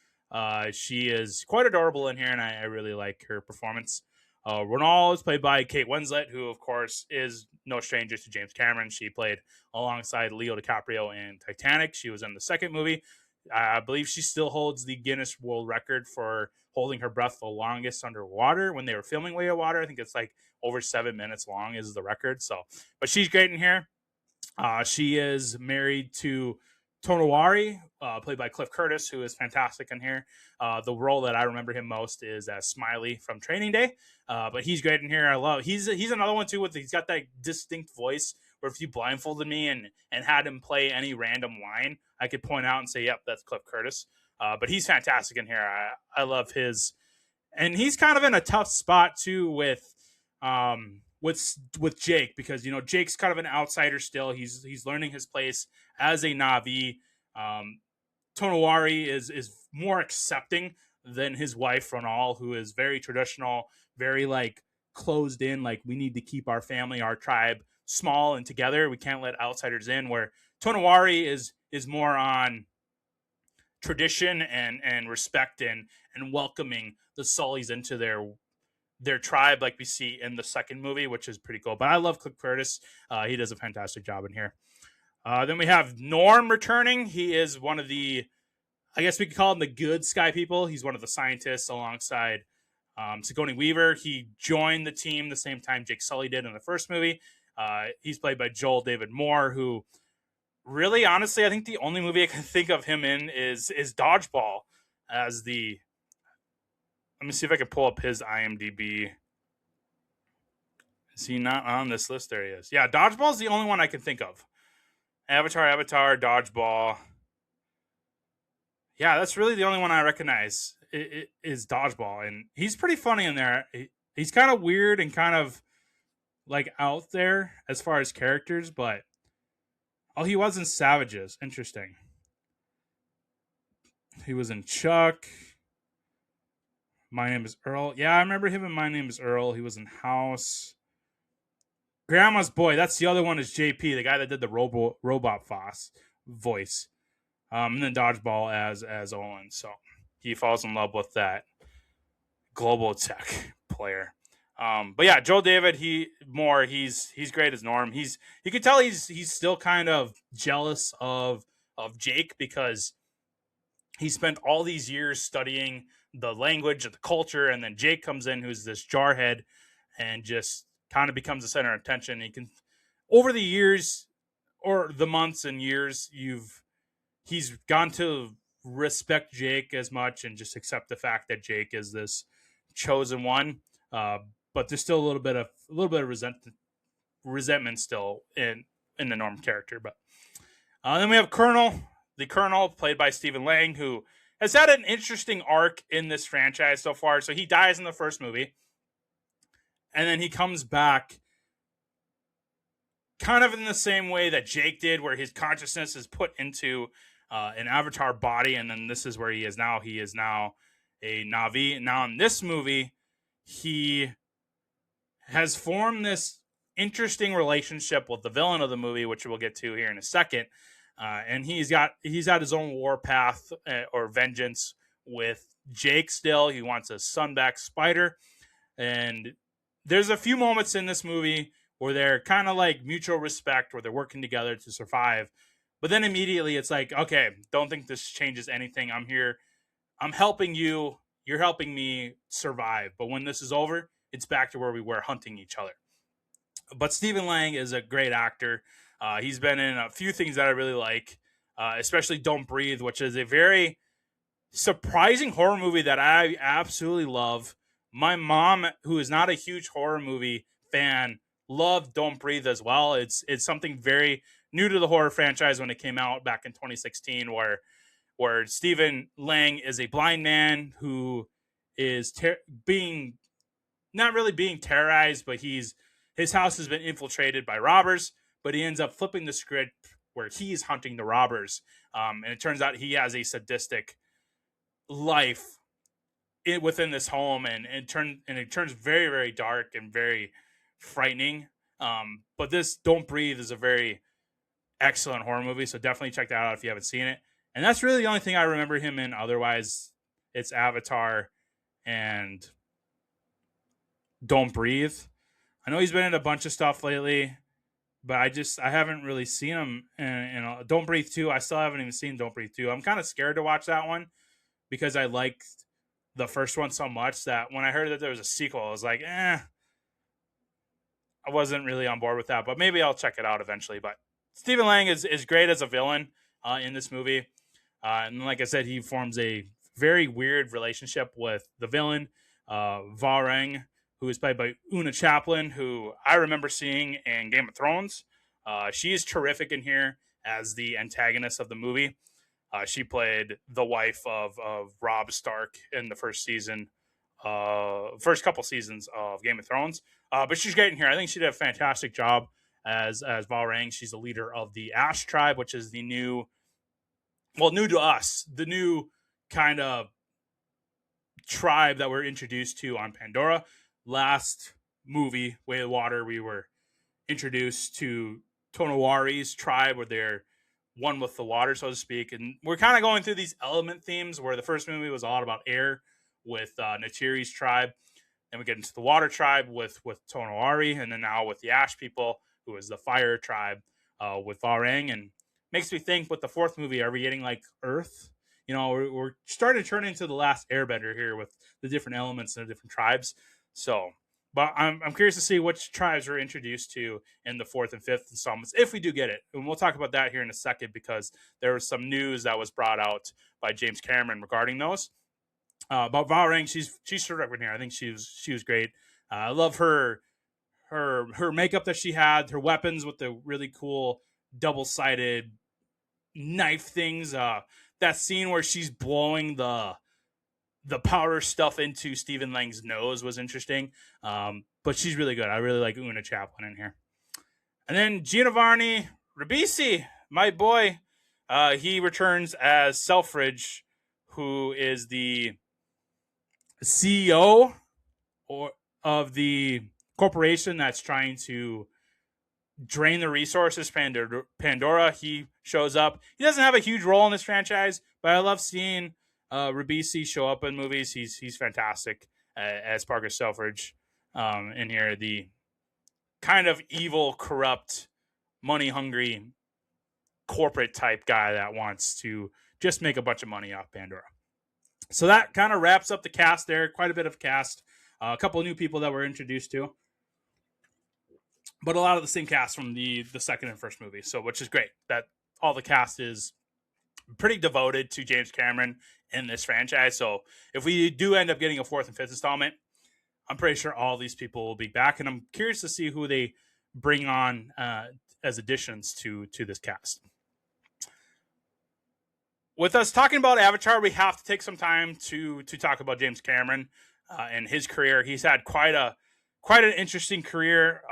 S1: She is quite adorable in here, and I really like her performance. Ronald is played by Kate Winslet, who, of course, is no stranger to James Cameron. She played alongside Leo DiCaprio in Titanic. She was in the second movie. I believe she still holds the Guinness World Record for holding her breath the longest underwater when they were filming Way of Water. I think it's like over 7 minutes long is the record. So, but she's great in here. She is married to Tonowari, played by Cliff Curtis, who is fantastic in here. The role that I remember him most is as Smiley from Training Day, but he's great in here. I love. He's another one too. He's got that distinct voice where if you blindfolded me and had him play any random line, I could point out and say, "Yep, that's Cliff Curtis." But he's fantastic in here. I love his, and he's kind of in a tough spot too with Jake, because Jake's kind of an outsider still. He's learning his place as a Na'vi. Tonowari is more accepting than his wife Ronal, who is very traditional, very like closed in. Like, we need to keep our family, our tribe small and together. We can't let outsiders in. Where Tonowari is more on tradition and respect and welcoming the Sullys into their tribe, like we see in the second movie, which is pretty cool. But I love Cliff Curtis. He does a fantastic job in here. Then we have Norm returning. He is one of the, I guess we could call him the good Sky People. He's one of the scientists alongside Sigourney Weaver. He joined the team the same time Jake Sully did in the first movie. He's played by Joel David Moore, who really, honestly, I think the only movie I can think of him in is Dodgeball as the... Let me see if I can pull up his IMDb. Is he not on this list? There he is. Yeah, Dodgeball is the only one I can think of. Avatar, Dodgeball. Yeah, that's really the only one I recognize is Dodgeball. And he's pretty funny in there. He's kind of weird and kind of like out there as far as characters, but he was in Savages. Interesting. He was in Chuck. My Name is Earl. Yeah, I remember him in My Name is Earl. He was in House. Grandma's Boy. That's the other one, is JP, the guy that did the robot voice. And then Dodgeball as Owen. So he falls in love with that global tech player. But yeah, Joel David, he's great as Norm. You can tell he's still kind of jealous of Jake, because he spent all these years studying the language of the culture, and then Jake comes in, who's this jarhead, and just kind of becomes the center of attention. He can, over the years or the months and years, he's gone to respect Jake as much and just accept the fact that Jake is this chosen one. But there's still a little bit of resentment still in the Norm character. But then we have the Colonel, played by Stephen Lang, who has had an interesting arc in this franchise so far. So he dies in the first movie, and then he comes back kind of in the same way that Jake did, where his consciousness is put into an avatar body, and then this is where he is now. He is now a Na'vi. Now in this movie, he has formed this interesting relationship with the villain of the movie, which we'll get to here in a second. And he's had his own war path or vengeance with Jake still. He wants a son back spider. And there's a few moments in this movie where they're kind of like mutual respect, where they're working together to survive. But then immediately it's like, okay, don't think this changes anything. I'm here. I'm helping you. You're helping me survive. But when this is over, it's back to where we were, hunting each other. But Stephen Lang is a great actor. He's been in a few things that I really like, especially Don't Breathe, which is a very surprising horror movie that I absolutely love. My mom, who is not a huge horror movie fan, loved Don't Breathe as well. It's something very new to the horror franchise when it came out back in 2016, where Stephen Lang is a blind man who is not really being terrorized, but his house has been infiltrated by robbers, but he ends up flipping the script where he's hunting the robbers. And it turns out he has a sadistic life within this home, and it turns very, very dark and very frightening. But this Don't Breathe is a very excellent horror movie, so definitely check that out if you haven't seen it. And that's really the only thing I remember him in. Otherwise, it's Avatar and Don't Breathe. I know he's been in a bunch of stuff lately, but I haven't really seen him in Don't Breathe 2. I still haven't even seen Don't Breathe 2. I'm kind of scared to watch that one because I liked the first one so much that when I heard that there was a sequel, I was like, I wasn't really on board with that, but maybe I'll check it out eventually. But Stephen Lang is great as a villain in this movie. And like I said, he forms a very weird relationship with the villain, Varang, who is played by Una Chaplin, who I remember seeing in Game of Thrones. She is terrific in here as the antagonist of the movie. She played the wife of Robb Stark in the first couple seasons of Game of Thrones. But she's great in here. I think she did a fantastic job as Valrang. She's the leader of the Ash tribe, which is the new to us, the new kind of tribe that we're introduced to on Pandora. Last movie, Way of Water, we were introduced to Tonawari's tribe, where they're one with the water, so to speak. And we're kind of going through these element themes, where the first movie was a lot about air with Natiri's tribe. Then we get into the water tribe with Tonawari, and then now with the Ash people, who is the fire tribe with Varang. And makes me think, with the fourth movie, are we getting like Earth? You know, we're starting to turn into the last Airbender here with the different elements and the different tribes. So, but I'm curious to see which tribes we're introduced to in the fourth and fifth installments, if we do get it. And we'll talk about that here in a second, because there was some news that was brought out by James Cameron regarding those. But Valrang, she's terrific here. I think she was great. I love her makeup that she had, her weapons with the really cool double-sided knife things. That scene where she's blowing the powder stuff into Stephen Lang's nose was interesting. But she's really good. I really like Una Chaplin in here. And then Giovanni Ribisi, my boy, he returns as Selfridge, who is the CEO of the corporation that's trying to drain the resources, Pandora. He shows up. He doesn't have a huge role in this franchise, but I love seeing Ribisi show up in movies. He's fantastic as Parker Selfridge in here, the kind of evil, corrupt, money-hungry corporate type guy that wants to just make a bunch of money off Pandora. So that kind of wraps up the cast there. Quite a bit of cast. A couple of new people that we're introduced to. But a lot of the same cast from the second and first movie. So, which is great. That all the cast is pretty devoted to James Cameron in this franchise. So if we do end up getting a fourth and fifth installment, I'm pretty sure all these people will be back. And I'm curious to see who they bring on as additions to this cast. With us talking about Avatar, we have to take some time to talk about James Cameron and his career. He's had quite an interesting career.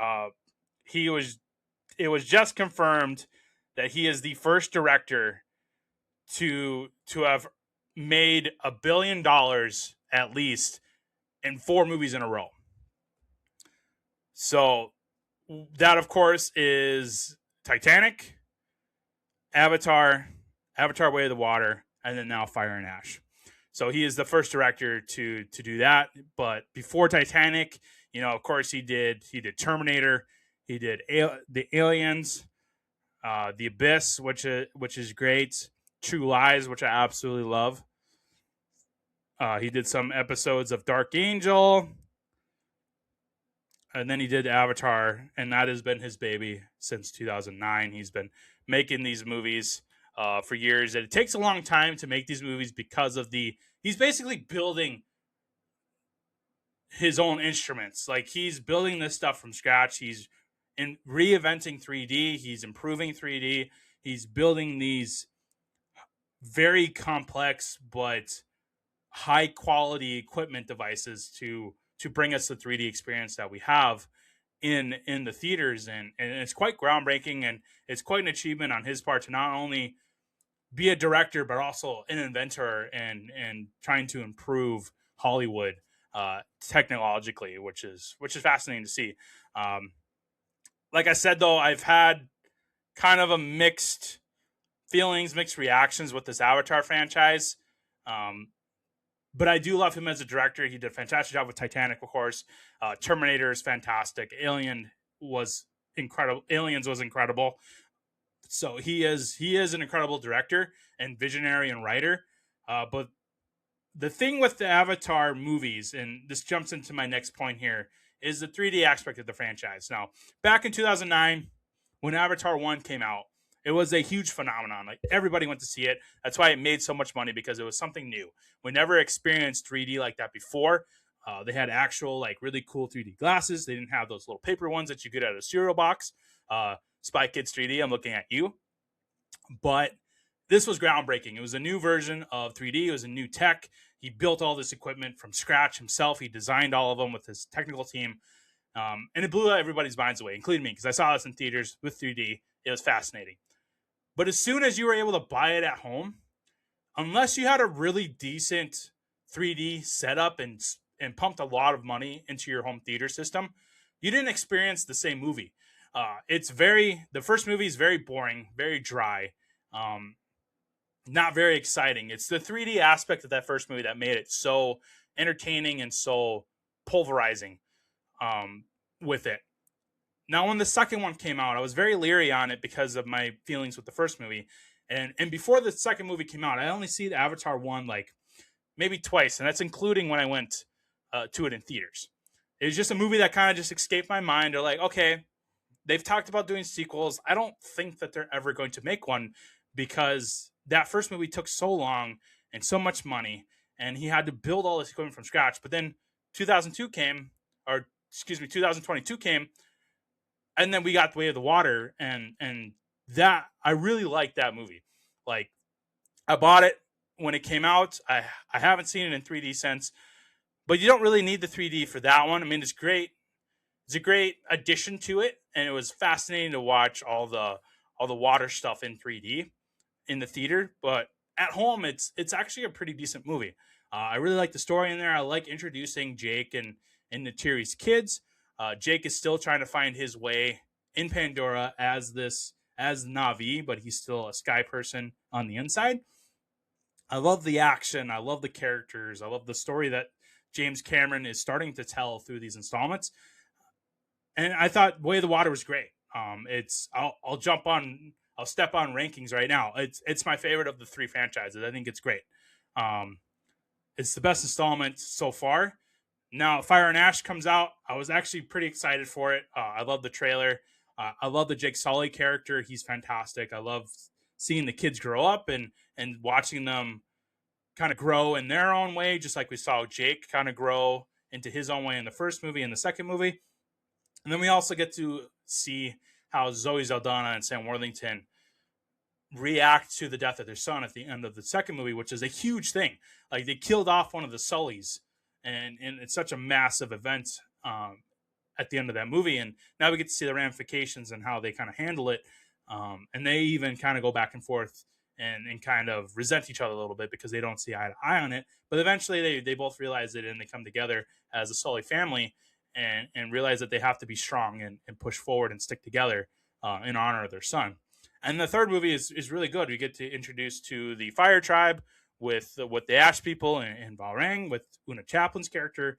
S1: He was it was just confirmed that he is the first director to have made $1 billion at least in 4 movies in a row. So that, of course, is Titanic, Avatar, Way of the Water, and then now Fire and Ash. So he is the first director to do that. But before Titanic, of course, he did Terminator, he did the Aliens, The Abyss, which is great, True Lies, which I absolutely love. He did some episodes of Dark Angel, and then he did Avatar, and that has been his baby since 2009. He's been making these movies for years, and it takes a long time to make these movies because of he's basically building his own instruments. Like, he's building this stuff from scratch. He's reinventing 3D. He's improving 3D. He's building these very complex but high quality equipment devices to bring us the 3D experience that we have in the theaters, and it's quite groundbreaking, and it's quite an achievement on his part to not only be a director but also an inventor and trying to improve Hollywood technologically, which is fascinating to see. Like I said, though, I've had kind of a mixed reactions with this Avatar franchise. But I do love him as a director. He did a fantastic job with Titanic, of course. Terminator is fantastic. Aliens was incredible. So he is an incredible director and visionary and writer. But the thing with the Avatar movies, and this jumps into my next point here, is the 3D aspect of the franchise. Now, back in 2009, when Avatar 1 came out, it was a huge phenomenon. Like, everybody went to see it. That's why it made so much money, because it was something new. We never experienced 3D like that before. They had actual, like, really cool 3D glasses. They didn't have those little paper ones that you get out of a cereal box. Spy Kids 3D, I'm looking at you. But this was groundbreaking. It was a new version of 3D. It was a new tech. He built all this equipment from scratch himself. He designed all of them with his technical team. And it blew everybody's minds away, including me, because I saw this in theaters with 3D. It was fascinating. But as soon as you were able to buy it at home, unless you had a really decent 3D setup and pumped a lot of money into your home theater system, you didn't experience the same movie. The first movie is very boring, very dry, not very exciting. It's the 3D aspect of that first movie that made it so entertaining and so pulverizing with it. Now, when the second one came out, I was very leery on it because of my feelings with the first movie. And before the second movie came out, I only see the Avatar 1 like maybe twice, and that's including when I went to it in theaters. It was just a movie that kind of just escaped my mind. They're like, okay, they've talked about doing sequels. I don't think that they're ever going to make one, because that first movie took so long and so much money, and he had to build all this equipment from scratch. But then 2022 came, and then we got The Way of the Water, and that, I really liked that movie. Like, I bought it when it came out. I haven't seen it in 3D since, but you don't really need the 3D for that one. I mean, it's great. It's a great addition to it, and it was fascinating to watch all the water stuff in 3D in the theater. But at home, it's actually a pretty decent movie. I really like the story in there. I like introducing Jake and Neytiri's kids. Jake is still trying to find his way in Pandora as Na'vi, but he's still a sky person on the inside. I love the action. I love the characters. I love the story that James Cameron is starting to tell through these installments. And I thought Way of the Water was great. I'll step on rankings right now. It's my favorite of the 3 franchises. I think it's great. It's the best installment so far. Now, Fire and Ash comes out. I was actually pretty excited for it. I love the trailer. I love the Jake Sully character. He's fantastic. I love seeing the kids grow up and watching them kind of grow in their own way, just like we saw Jake kind of grow into his own way in the first movie and the second movie. And then we also get to see how Zoe Saldana and Sam Worthington react to the death of their son at the end of the second movie, which is a huge thing. Like, they killed off one of the Sullys, and it's such a massive event at the end of that movie. And now we get to see the ramifications and how they kind of handle it. And they even kind of go back and forth and kind of resent each other a little bit because they don't see eye to eye on it. But eventually they both realize it, and they come together as a Sully family and realize that they have to be strong and push forward and stick together in honor of their son. And the third movie is really good. We get to introduce to the Fire Tribe with the Ash people and Valrang with Una Chaplin's character.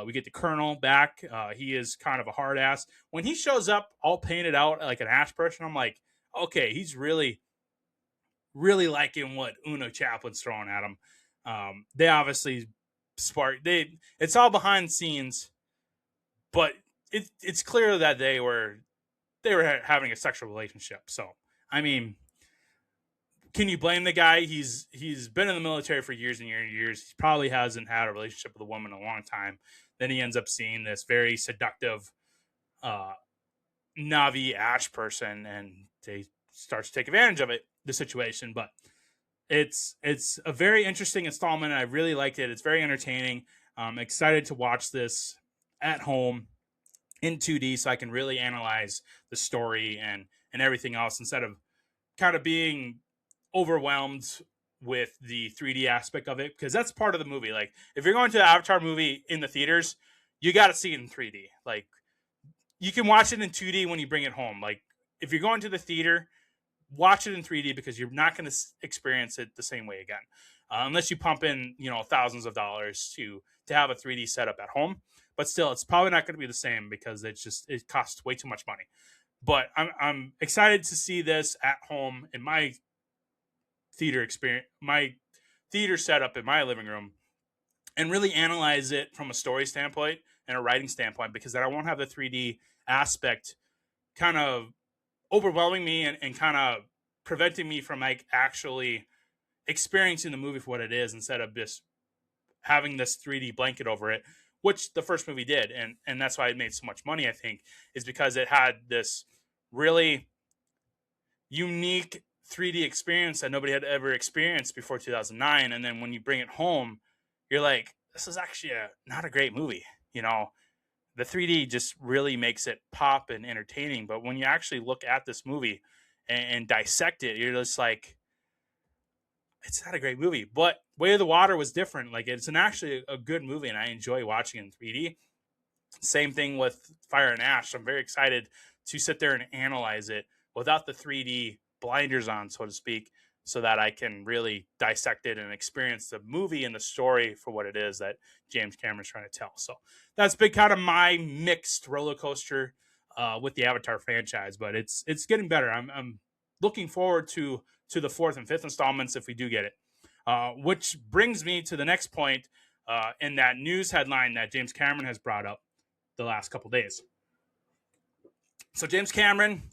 S1: We get the Colonel back. He is kind of a hard ass. When he shows up all painted out like an Ash person, I'm like, okay, he's really, really liking what Una Chaplin's throwing at him. They obviously it's all behind the scenes, but it's clear that they were having a sexual relationship. So, I mean, can you blame the guy? He's been in the military for years and years and years. He probably hasn't had a relationship with a woman in a long time. Then he ends up seeing this very seductive Navi Ash person, and they start to take advantage of the situation. But it's a very interesting installment. I really liked it. It's very entertaining. I'm excited to watch this at home in 2D so I can really analyze the story and everything else instead of kind of being overwhelmed with the 3D aspect of it, because that's part of the movie. Like, if you're going to the Avatar movie in the theaters, you got to see it in 3D. Like, you can watch it in 2D when you bring it home. Like, if you're going to the theater, watch it in 3D because you're not going to experience it the same way again, unless you pump in thousands of dollars to have a 3D setup at home. But still, it's probably not going to be the same because it costs way too much money. But I'm excited to see this at home in my theater experience, my theater setup in my living room, and really analyze it from a story standpoint and a writing standpoint, because then I won't have the 3D aspect kind of overwhelming me and kind of preventing me from like actually experiencing the movie for what it is, instead of just having this 3D blanket over it, which the first movie did. And that's why it made so much money, I think, is because it had this really unique 3D experience that nobody had ever experienced before 2009. And then when you bring it home, you're like, this is actually not a great movie. The 3D just really makes it pop and entertaining. But when you actually look at this movie and dissect it, you're just like, it's not a great movie. But Way of the Water was different. Like, it's actually a good movie, and I enjoy watching it in 3D. Same thing with Fire and Ash. I'm very excited to sit there and analyze it without the 3D blinders on, so to speak, so that I can really dissect it and experience the movie and the story for what it is that James Cameron's trying to tell. So that's been kind of my mixed roller coaster with the Avatar franchise, but it's getting better. I'm looking forward to the fourth and fifth installments if we do get it. Which brings me to the next point in that news headline that James Cameron has brought up the last couple days. So James Cameron,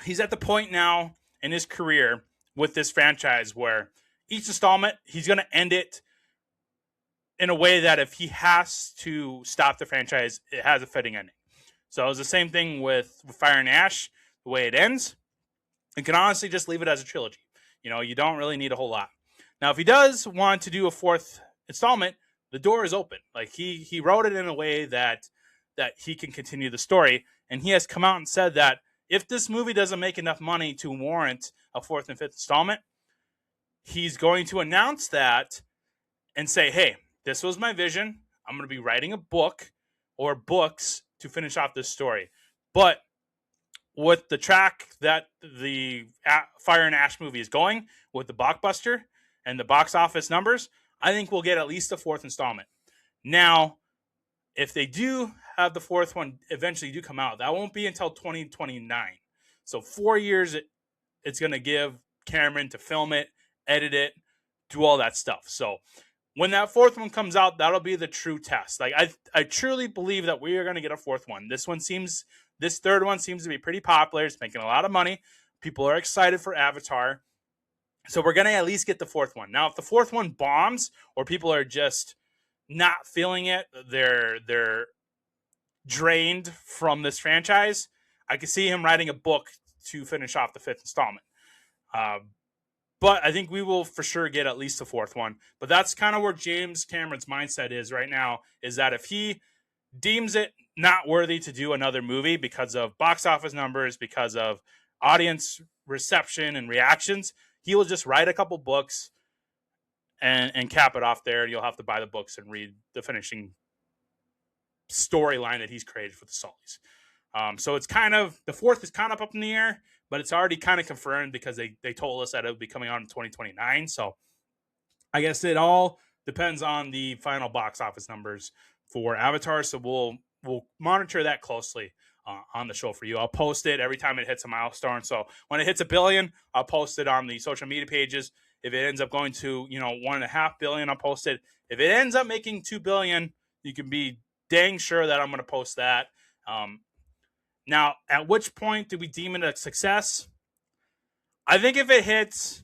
S1: he's at the point now in his career with this franchise where each installment, he's going to end it in a way that if he has to stop the franchise, it has a fitting ending. So it was the same thing with Fire and Ash, the way it ends. You can honestly just leave it as a trilogy. You don't really need a whole lot. Now, if he does want to do a fourth installment, the door is open. Like, he wrote it in a way that he can continue the story. And he has come out and said that if this movie doesn't make enough money to warrant a fourth and fifth installment, he's going to announce that and say, hey, this was my vision. I'm going to be writing a book or books to finish off this story. But with the track that the Fire and Ash movie is going, with the blockbuster and the box office numbers, I think we'll get at least a fourth installment. Now, if they do have the fourth one eventually do come out, that won't be until 2029. So 4 years it's going to give Cameron to film it, edit it, do all that stuff. So when that fourth one comes out, that'll be the true test. Like, I truly believe that we are going to get a fourth one. This third one seems to be pretty popular. It's making a lot of money. People are excited for Avatar. So we're going to at least get the fourth one. Now, if the fourth one bombs or people are just not feeling it, they're drained from this franchise, I could see him writing a book to finish off the fifth installment. But I think we will for sure get at least the fourth one. But that's kind of where James Cameron's mindset is right now, is that if he deems it not worthy to do another movie because of box office numbers, because of audience reception and reactions. He will just write a couple books and cap it off there, and you'll have to buy the books and read the finishing storyline that he's created for the Sullys. So it's kind of, the fourth is kind of up in the air, but it's already kind of confirmed because they told us that it would be coming out in 2029. So I guess it all depends on the final box office numbers for Avatar. So we'll monitor that closely on the show for you. I'll post it every time it hits a milestone. So when it hits $1 billion, I'll post it on the social media pages. If it ends up going to, $1.5 billion, I'll post it. If it ends up making $2 billion, you can be dang sure that I'm going to post that. Now, at which point do we deem it a success? I think if it hits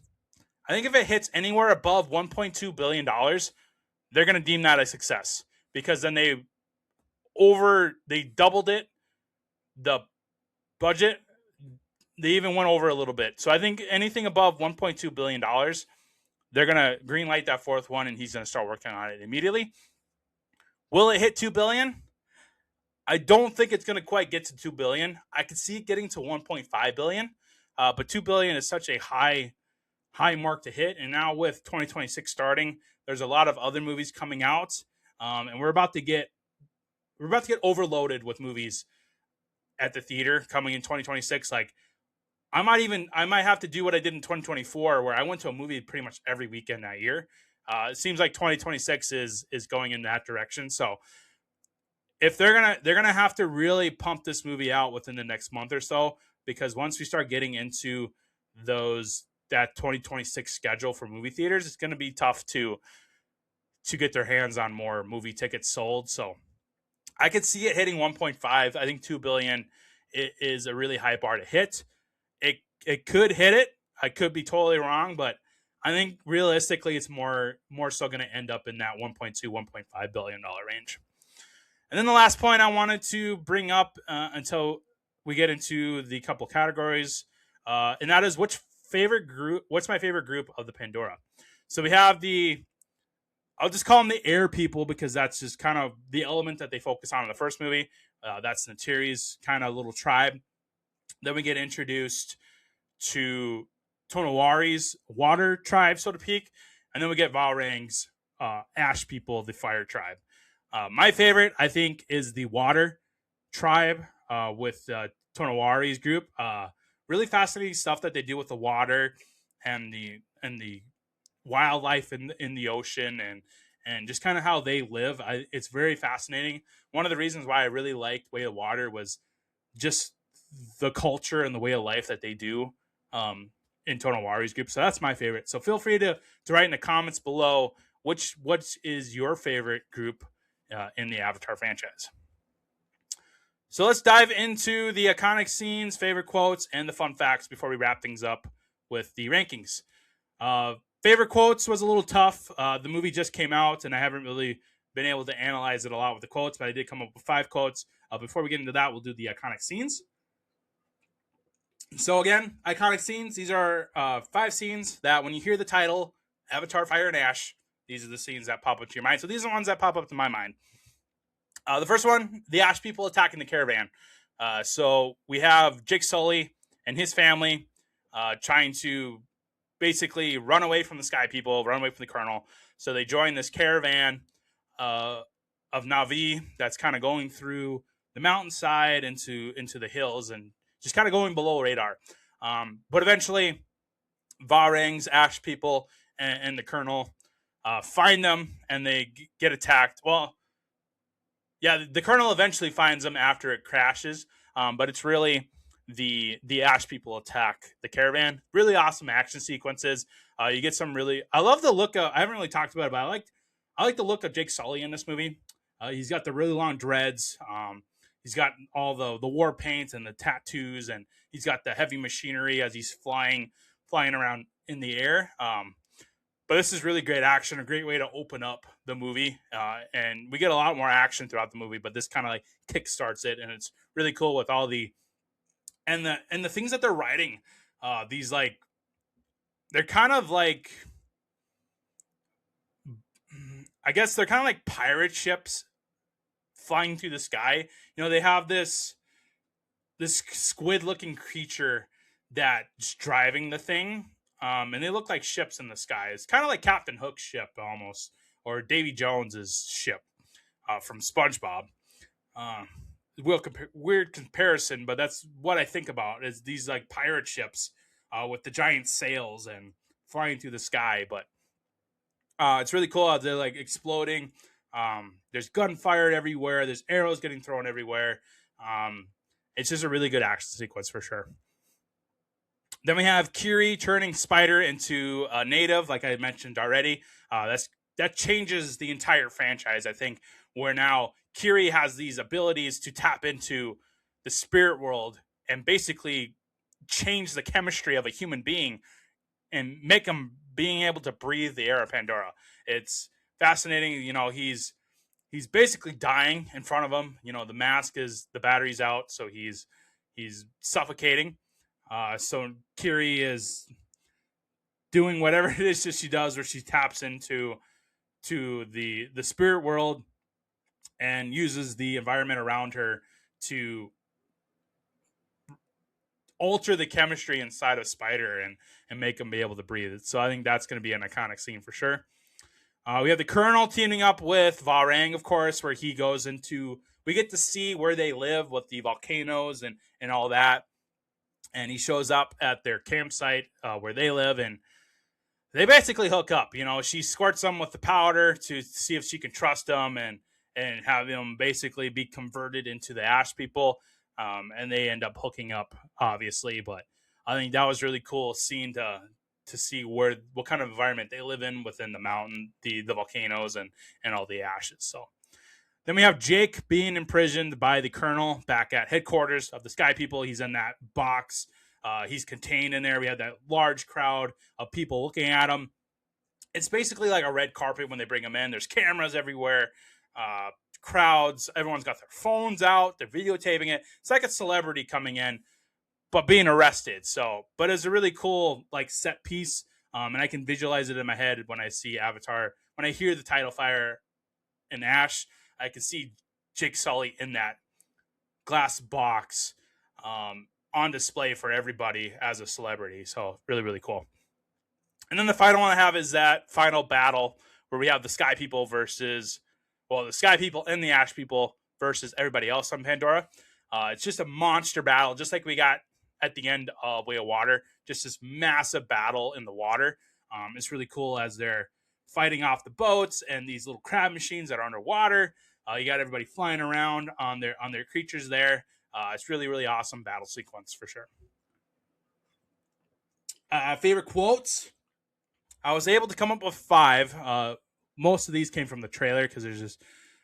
S1: anywhere above $1.2 billion, they're going to deem that a success, because then they doubled it, the budget. They even went over a little bit. So I think anything above $1.2 billion, they're going to green light that fourth one, and he's going to start working on it immediately. Will it hit $2 billion? I don't think it's going to quite get to $2 billion. I could see it getting to $1.5 billion, but $2 billion is such a high mark to hit. And now with 2026 starting, there's a lot of other movies coming out, and we're about to get overloaded with movies at the theater coming in 2026. Like, I might have to do what I did in 2024, where I went to a movie pretty much every weekend that year. It seems like 2026 is going in that direction. So if they're gonna have to really pump this movie out within the next month or so, because once we start getting into that 2026 schedule for movie theaters, it's gonna be tough to get their hands on more movie tickets sold. So I could see it hitting 1.5. I think $2 billion is a really high bar to hit. It could hit it. I could be totally wrong, but I think realistically it's more so going to end up in that $1.2-1.5 billion range. And then the last point I wanted to bring up until we get into the couple categories, and that is what's my favorite group of the Pandora. So we have I'll just call them the air people, because that's just kind of the element that they focus on in the first movie. That's Natiri's kind of little tribe. Then we get introduced to Tonawari's water tribe, so to speak. And then we get Valrang's ash people, the fire tribe. My favorite, I think, is the water tribe with Tonawari's group. Really fascinating stuff that they do with the water and the wildlife in the ocean and just kind of how they live. It's very fascinating. One of the reasons why I really liked Way of Water was just the culture and the way of life that they do in Tonawari's group. So that's my favorite. So feel free to write in the comments below what is your favorite group in the Avatar franchise. So let's dive into the iconic scenes, favorite quotes, and the fun facts before we wrap things up with the rankings. Favorite quotes was a little tough. The movie just came out, and I haven't really been able to analyze it a lot with the quotes, but I did come up with 5 quotes. Before we get into that, we'll do the iconic scenes. So again, iconic scenes. These are 5 scenes that when you hear the title, Avatar, Fire, and Ash, these are the scenes that pop up to your mind. So these are the ones that pop up to my mind. The first one, the Ash people attacking the caravan. So we have Jake Sully and his family trying to basically run away from the Sky People, run away from the Colonel. So they join this caravan of Na'vi that's kind of going through the mountainside into the hills and just kind of going below radar. But eventually, Varang's Ash people and the Colonel find them, and they get attacked. Well, yeah, the Colonel eventually finds them after it crashes, but it's really the Ash people attack the caravan. Really awesome action sequences. You get some really... I love the look of... I haven't really talked about it, but I like the look of Jake Sully in this movie. He's got the really long dreads. He's got all the war paint and the tattoos, and he's got the heavy machinery as he's flying around in the air. But this is really great action, a great way to open up the movie. And we get a lot more action throughout the movie, but this kind of like kickstarts it, and it's really cool with all the things that they're writing. These like, they're kind of like, I guess they're kind of like pirate ships flying through the sky. They have this squid looking creature that's driving the thing. And they look like ships in the sky. It's kind of like Captain Hook's ship almost, or Davy Jones's ship from SpongeBob. Weird comparison, but that's what I think about is these like pirate ships with the giant sails and flying through the sky. But it's really cool how they're like exploding. There's gunfire everywhere. There's arrows getting thrown everywhere. It's just a really good action sequence for sure. Then we have Kiri turning Spider into a native, like I mentioned already. That changes the entire franchise, I think, where now Kiri has these abilities to tap into the spirit world and basically change the chemistry of a human being and make him being able to breathe the air of Pandora. It's fascinating. He's basically dying in front of him. The battery's out, so he's suffocating. So Kiri is doing whatever it is that she does, where she taps into the spirit world and uses the environment around her to alter the chemistry inside of Spider and make him be able to breathe. So I think that's going to be an iconic scene for sure. We have the Colonel teaming up with Varang, of course, where he goes into. We get to see where they live with the volcanoes and all that. And he shows up at their campsite where they live, and they basically hook up. She squirts them with the powder to see if she can trust them and have them basically be converted into the Ash people. And they end up hooking up, obviously. But I think that was really cool scene to see what kind of environment they live in within the mountain, the volcanoes, and all the ashes. So then we have Jake being imprisoned by the Colonel back at headquarters of the Sky People. He's in that box. He's contained in there. We have that large crowd of people looking at him. It's basically like a red carpet when they bring him in. There's cameras everywhere, crowds. Everyone's got their phones out. They're videotaping it. It's like a celebrity coming in, but being arrested. But it's a really cool like set piece, and I can visualize it in my head when I see Avatar. When I hear the title Fire and Ash, I can see Jake Sully in that glass box on display for everybody as a celebrity. So really, really cool. And then the final one I have is that final battle where we have the Sky People the Sky People and the Ash People versus everybody else on Pandora. It's just a monster battle, just like we got at the end of Way of Water. Just this massive battle in the water. It's really cool as they're fighting off the boats and these little crab machines that are underwater. You got everybody flying around on their creatures there. It's really, really awesome battle sequence for sure. Favorite quotes? I was able to come up with 5. Most of these came from the trailer because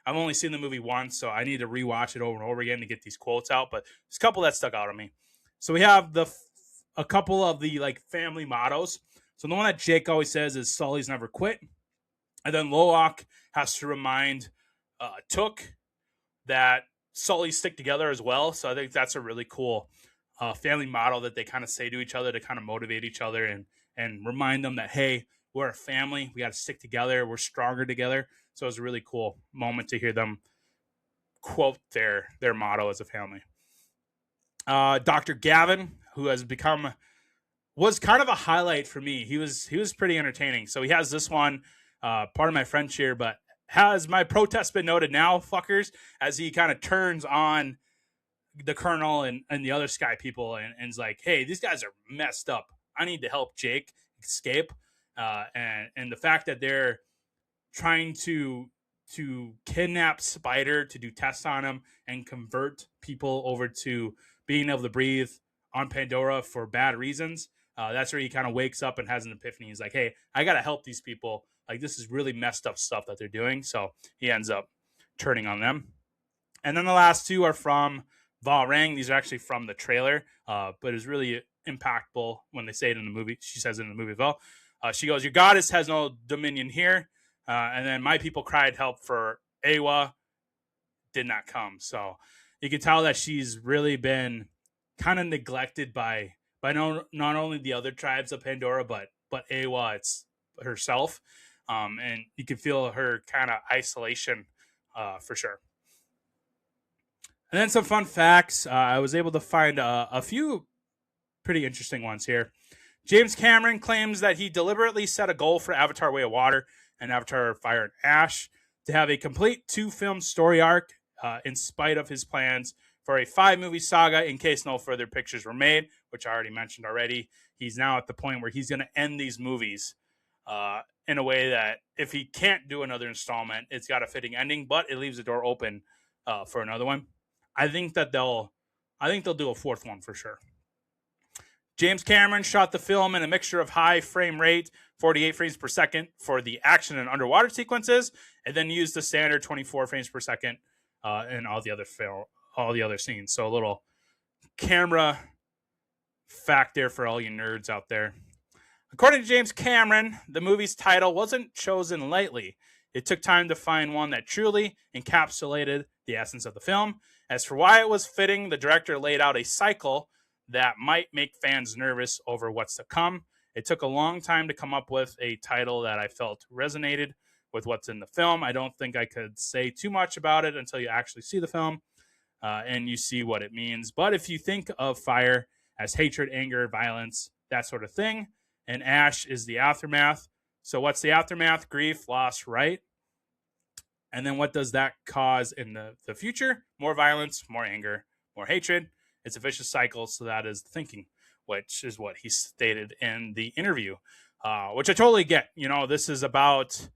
S1: I've only seen the movie once, so I need to rewatch it over and over again to get these quotes out. But there's a couple that stuck out on me. So we have a couple of the like family mottos. So the one that Jake always says is "Sully's never quit," and then Loak has to remind Took that Sully stick together as well. So I think that's a really cool family motto that they kind of say to each other to kind of motivate each other and remind them that, hey, we're a family. We got to stick together. We're stronger together. So it was a really cool moment to hear them quote their motto as a family. Dr. Gavin, who was kind of a highlight for me. He was pretty entertaining. So he has this one, part of my French here, but has my protest been noted now, fuckers, as he kind of turns on the Colonel and the other Sky People and is like, hey, these guys are messed up. I need to help Jake escape. And the fact that they're trying to kidnap Spider to do tests on him and convert people over to being able to breathe on Pandora for bad reasons. That's where he kind of wakes up and has an epiphany. He's like, hey, I got to help these people. Like, this is really messed up stuff that they're doing. So he ends up turning on them. And then the last 2 are from Varang. These are actually from the trailer, but it's really impactful when they say it in the movie. She says it in the movie as well. She goes, your goddess has no dominion here. And then my people cried help for Awa, did not come. So you can tell that she's really been kind of neglected by not only the other tribes of Pandora, but Awa it's herself. And you can feel her kind of isolation for sure. And then some fun facts. I was able to find a few pretty interesting ones here. James Cameron claims that he deliberately set a goal for Avatar Way of Water and Avatar Fire and Ash to have a complete 2-film story arc in spite of his plans for a 5-movie saga in case no further pictures were made, which I already mentioned already. He's now at the point where he's going to end these movies in a way that if he can't do another installment, it's got a fitting ending, but it leaves the door open for another one. I think they'll do a 4th one for sure. James Cameron shot the film in a mixture of high frame rate, 48 frames per second for the action and underwater sequences, and then used the standard 24 frames per second in all the other scenes. So a little camera fact there for all you nerds out there. According to James Cameron, the movie's title wasn't chosen lightly. It took time to find one that truly encapsulated the essence of the film. As for why it was fitting, the director laid out a cycle that might make fans nervous over what's to come. It took a long time to come up with a title that I felt resonated with what's in the film. I don't think I could say too much about it until you actually see the film and you see what it means. But if you think of fire as hatred, anger, violence, that sort of thing, and ash is the aftermath. So what's the aftermath? Grief, loss, right? And then what does that cause in the future? More violence, more anger, more hatred. It's a vicious cycle, so that is the thinking, which is what he stated in the interview, which I totally get. This is about,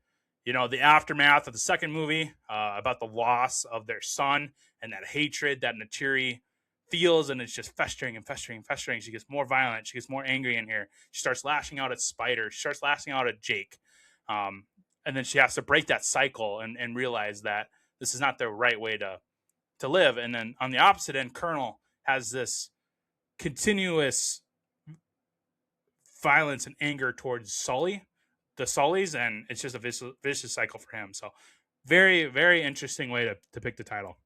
S1: the aftermath of the second movie, about the loss of their son and that hatred that Neytiri feels, and it's just festering and festering and festering. She gets more violent. She gets more angry in here. She starts lashing out at Spider. She starts lashing out at Jake. And then she has to break that cycle and realize that this is not the right way to live. And then on the opposite end, Colonel has this continuous violence and anger towards the Sullys, and it's just a vicious cycle for him. So very, very interesting way to pick the title.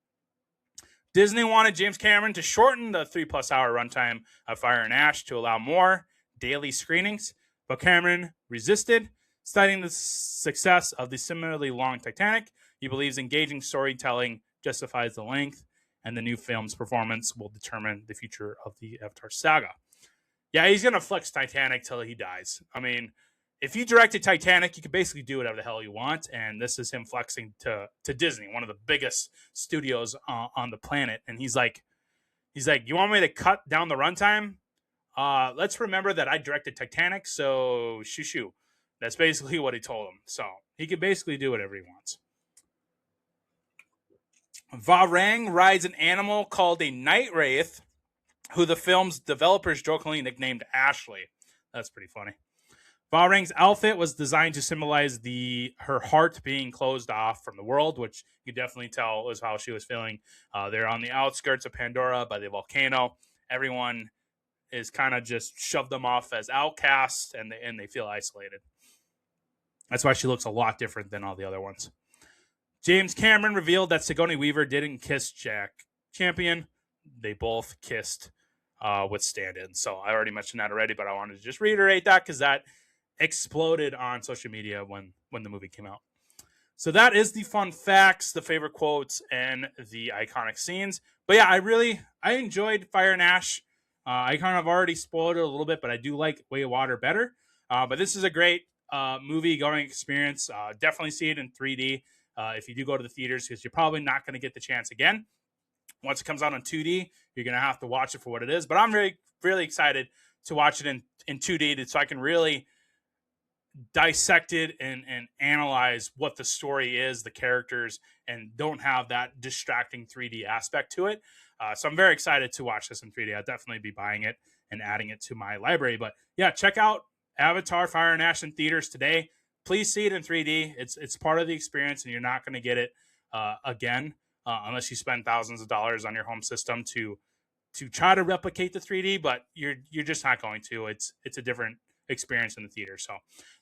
S1: Disney wanted James Cameron to shorten the 3+ hour runtime of Fire and Ash to allow more daily screenings, but Cameron resisted, citing the success of the similarly long Titanic. He believes engaging storytelling justifies the length, and the new film's performance will determine the future of the Avatar saga. Yeah, he's going to flex Titanic till he dies. I mean, if you directed Titanic, you can basically do whatever the hell you want, and this is him flexing to Disney, one of the biggest studios on the planet. And he's like, you want me to cut down the runtime? Let's remember that I directed Titanic, so shoo. That's basically what he told him. So he can basically do whatever he wants. Varang rides an animal called a night wraith, who the film's developers jokingly nicknamed Ashley. That's pretty funny. Varang's outfit was designed to symbolize her heart being closed off from the world, which you can definitely tell was how she was feeling. They're on the outskirts of Pandora by the volcano. Everyone is kind of just shoved them off as outcasts, and they feel isolated. That's why she looks a lot different than all the other ones. James Cameron revealed that Sigourney Weaver didn't kiss Jack Champion. They both kissed with stand-ins. So I already mentioned that already, but I wanted to just reiterate that because that exploded on social media when the movie came out. So that is the fun facts, the favorite quotes, and the iconic scenes. But yeah, I enjoyed Fire and Ash. I kind of already spoiled it a little bit, but I do like Way of Water better. But this is a great movie-going experience. Definitely see it in 3D if you do go to the theaters, because you're probably not going to get the chance again. Once it comes out on 2D, you're going to have to watch it for what it is. But I'm really, really excited to watch it in 2D so I can really dissect it and analyze what the story is, the characters, and don't have that distracting 3D aspect to it. So I'm very excited to watch this in 3D. I'll definitely be buying it and adding it to my library. But yeah, check out Avatar Fire and Ash in theaters today. Please see it in 3D. It's part of the experience, and you're not going to get it again unless you spend thousands of dollars on your home system to try to replicate the 3D. But you're just not going to. It's a different experience in the theater. So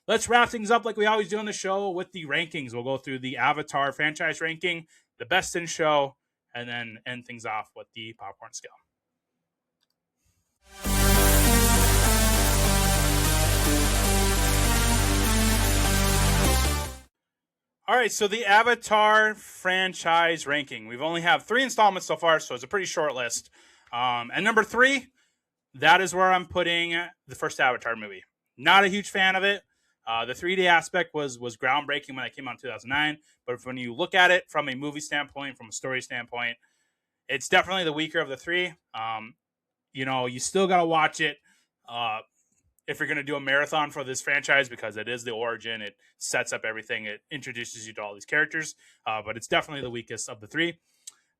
S1: let's wrap things up like we always do on the show with the rankings. We'll go through the Avatar franchise ranking, the best in show, and then end things off with the popcorn scale. All right, so the Avatar franchise ranking. We've only have 3 installments so far, so it's a pretty short list. And number 3, that is where I'm putting the first Avatar movie. Not a huge fan of it. The 3D aspect was groundbreaking when it came out in 2009, but when you look at it from a movie standpoint, from a story standpoint, it's definitely the weaker of the 3. You still got to watch it. If you're going to do a marathon for this franchise, because it is the origin, it sets up everything, it introduces you to all these characters, but it's definitely the weakest of the 3.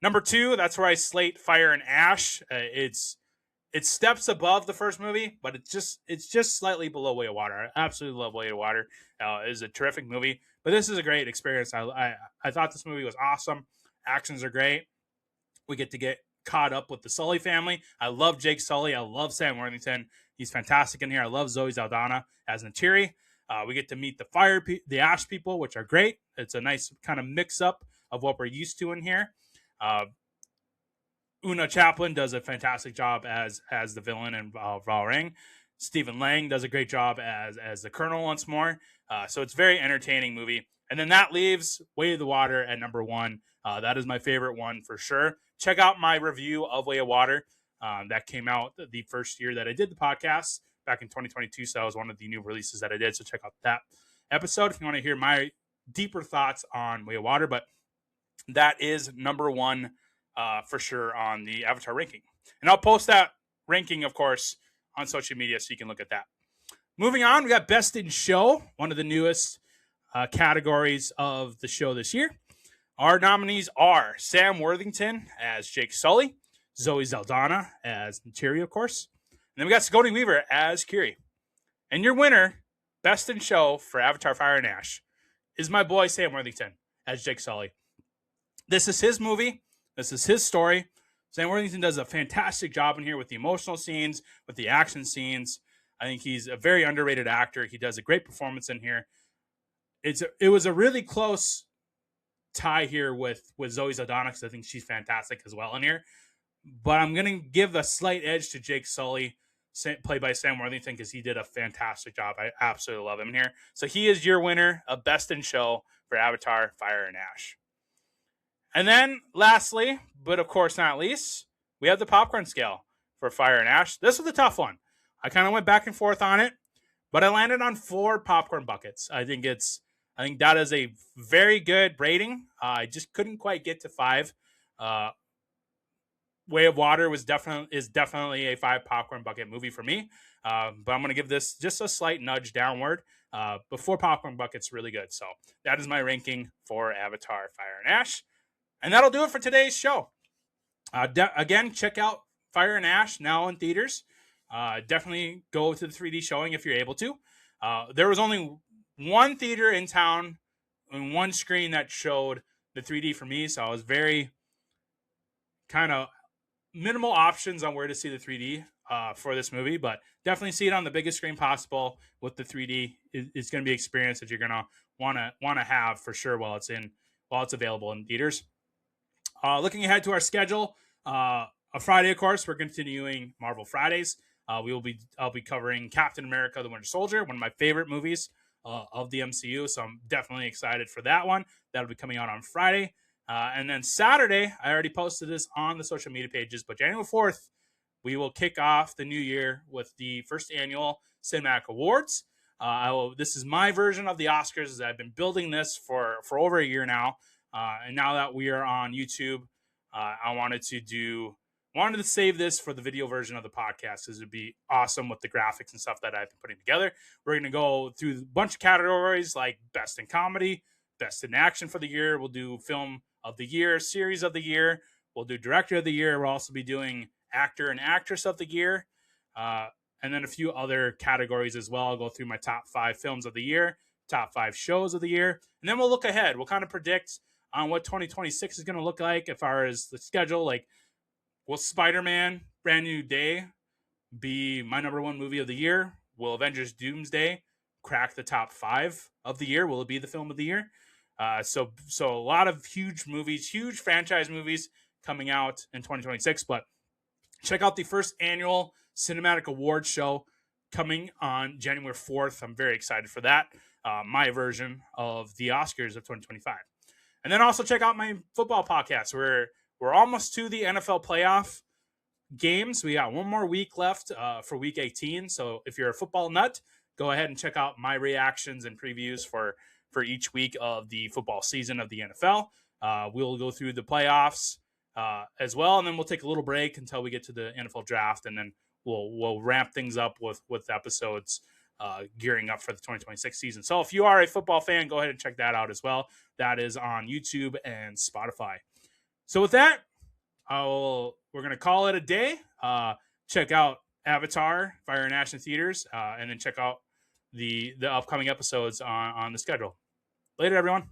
S1: Number 2, that's where I slate Fire and Ash. It steps above the first movie, but it's just slightly below Way of Water. I absolutely love Way of Water. It is a terrific movie, but this is a great experience. I thought this movie was awesome. Actions are great. We get to get caught up with the Sully family. I love Jake Sully. I love Sam Worthington. He's fantastic in here. I love Zoe Saldana as Neytiri. We get to meet the Ash people, which are great. It's a nice kind of mix up of what we're used to in here. Una Chaplin does a fantastic job as the villain in Valrang. Stephen Lang does a great job as the Colonel once more. So it's a very entertaining movie. And then that leaves Way of the Water at number 1. That is my favorite one for sure. Check out my review of Way of Water. That came out the first year that I did the podcast back in 2022. So that was one of the new releases that I did. So check out that episode if you want to hear my deeper thoughts on Way of Water. But that is number 1 for sure on the Avatar ranking. And I'll post that ranking, of course, on social media so you can look at that. Moving on, we got Best in Show, one of the newest categories of the show this year. Our nominees are Sam Worthington as Jake Sully, Zoe Saldana as Neytiri, of course. And then we got Sigourney Weaver as Kiri. And your winner, Best in Show for Avatar Fire and Ash, is my boy Sam Worthington as Jake Sully. This is his movie. This is his story. Sam Worthington does a fantastic job in here with the emotional scenes, with the action scenes. I think he's a very underrated actor. He does a great performance in here. It was a really close tie here with Zoe Saldana because I think she's fantastic as well in here. But I'm going to give a slight edge to Jake Sully, played by Sam Worthington, because he did a fantastic job. I absolutely love him in here. So he is your winner of Best in Show for Avatar Fire and Ash. And then lastly, but of course not least, we have the popcorn scale for Fire and Ash. This was a tough one. I kind of went back and forth on it, but I landed on 4 popcorn buckets. I think that is a very good rating. I just couldn't quite get to 5. Way of Water is definitely a 5 popcorn bucket movie for me. But I'm going to give this just a slight nudge downward. But 4 popcorn buckets really good. So that is my ranking for Avatar Fire and Ash. And that'll do it for today's show. Again, check out Fire and Ash now in theaters. Definitely go to the 3D showing if you're able to. There was only one theater in town and one screen that showed the 3D for me, so I was very kind of minimal options on where to see the 3D for this movie, but definitely see it on the biggest screen possible with the 3D. It's going to be an experience that you're going to want to have for sure while it's available in theaters. Looking ahead to our schedule, on Friday, of course, we're continuing Marvel Fridays. I'll be covering Captain America: The Winter Soldier, one of my favorite movies of the MCU. So I'm definitely excited for that one. That'll be coming out on Friday. And then Saturday, I already posted this on the social media pages, but January 4th, we will kick off the new year with the first annual Cinematic Awards. This is my version of the Oscars, as I've been building this for over a year now. And now that we are on YouTube, I wanted to save this for the video version of the podcast, because it'd be awesome with the graphics and stuff that I've been putting together. We're going to go through a bunch of categories like Best in Comedy, Best in Action for the year. We'll do Film of the Year, Series of the Year. We'll do Director of the Year. We'll also be doing Actor and Actress of the Year. And then a few other categories as well. I'll go through my top 5 films of the year, top 5 shows of the year. And then we'll look ahead. We'll kind of predict on what 2026 is going to look like as far as the schedule. Like, will Spider-Man Brand New Day be my number 1 movie of the year? Will Avengers Doomsday crack the top 5 of the year? Will it be the film of the year? So a lot of huge movies, huge franchise movies coming out in 2026. But check out the first annual Cinematic Awards show coming on January 4th. I'm very excited for that. My version of the Oscars of 2025. And then also check out my football podcast. We're almost to the NFL playoff games. We got one more week left for week 18. So if you're a football nut, go ahead and check out my reactions and previews for each week of the football season of the NFL. We'll go through the playoffs as well, and then we'll take a little break until we get to the NFL draft, and then we'll ramp things up with episodes gearing up for the 2026 season. So if you are a football fan, go ahead and check that out as well. That is on YouTube and Spotify. So with that, we're going to call it a day. Check out Avatar, Fire and Ash in theaters, and then check out the upcoming episodes on the schedule. Later, everyone.